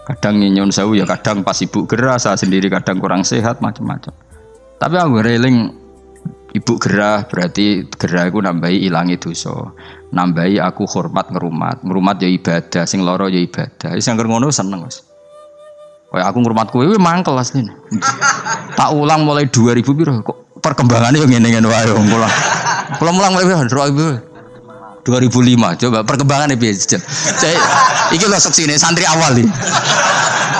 [SPEAKER 1] Kadang nyun sewu ya kadang pas ibu gerah, saya sendiri kadang kurang sehat macam-macam. Tapi aku reling ibu gerah berarti gerah iku nambahi ilangi dosa. Nambahi aku hormat ngerumat ya ibadah, sing loro ya ibadah. Wis angger ngono seneng Mas. Kaya aku ngrumat kowe mangkel asline. Tak ulang mulai 2000 piro kok perkembangannya yo ngene-ngene wae wong kula. Kula mulang mulai 2005 coba perkembangannya piye jejel. Iki lho seksine santri awal iki.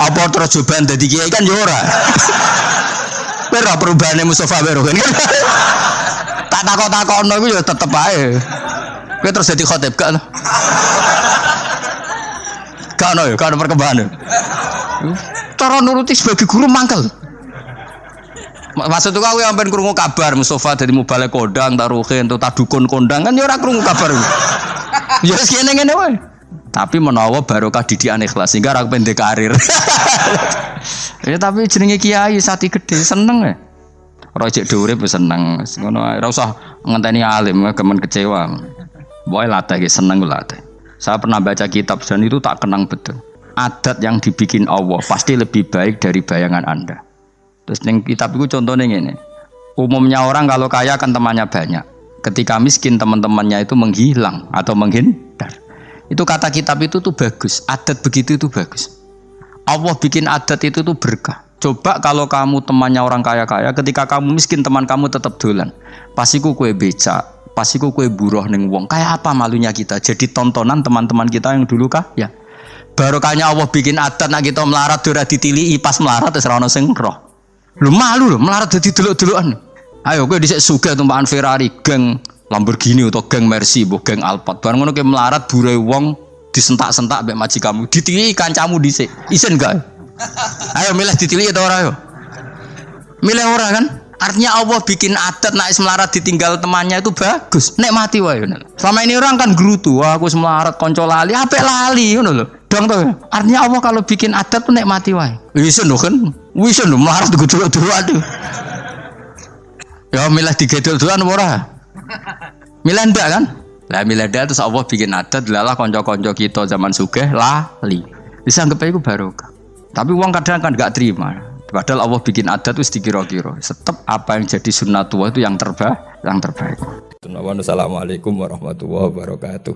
[SPEAKER 1] Apa terus coban dadi kiai kan yo ora. Pero perubahane Mustofa Bero kan. Tak takok-takokno iku yo tetep ae. Kowe terus dadi khotib gak lho. Gak ono yo, gak ono perkembangan. Cara nuruti sebagai guru mangkel. Maksud aku sampean krungu kabar Mustofa dadi mubalik kondang, taruhe entuk tadukun kondang kan ya ora krungu kabar. Ya wis ngene-ngene wae. Tapi menawa barokah didikan ikhlas sehingga ora pendek karir. Ya tapi jenenge kiai sati gede seneng ya. Ora cek urip wis seneng. Ngono ae ora usah ngenteni alim gemen kecewa. Boy latih seneng latih. Saya pernah baca kitab dan itu tak kenang betul. Adat yang dibikin Allah pasti lebih baik dari bayangan Anda. Terus ning kitab itu contohnya ngene. Umumnya orang kalau kaya kan temannya banyak. Ketika miskin teman-temannya itu menghilang atau menghindar. Itu kata kitab itu tuh bagus. Adat begitu itu bagus. Allah bikin adat itu tuh berkah. Coba kalau kamu temannya orang kaya-kaya, ketika kamu miskin teman kamu tetap dolan. Pasiku kue becak, pasiku kue buruh ning wong. Kayak apa malunya kita? Jadi tontonan teman-teman kita yang dulu kah? Ya. Barokahnya Allah bikin adat nak kita melarat ora ditilii pas melarat wis ora ono sing roh. Lu malu lho melarat dadi delok-delokan. Ayo kowe dhisik sugih tumpakan Ferrari, geng Lamborghini atau geng Mercy, mbok geng Alphard. Bareng ngono kowe melarat bure wong disentak-sentak mbek majikamu. Ditilii kancamu dhisik. Isen gak? Ayo milih ditilii atau ora yo? Milih ora kan? Artinya Allah bikin adat nek melarat ditinggal temannya itu bagus. Nikmati wae ngono. Selama ini orang kan gerutu, wah aku melarat kanca lali, apik lali ngono lho. Dong to. Artinya Allah kalau bikin adat tuh nikmati wae. Wis lho kan. Wis lho melarat digedul-gedul aduh. Ya milih digedul-gedulan ora? Milih ndak kan? Lah milih ndak terus Allah bikin adat lalah kanca-kanca kita zaman sugih lali. Bisa anggap iku barokah. Tapi uang kadang kan enggak terima. Padahal Allah bikin adat itu dikira-kira. Tetap apa yang jadi sunnatullah itu yang terbaik. Assalamualaikum warahmatullahi wabarakatuh.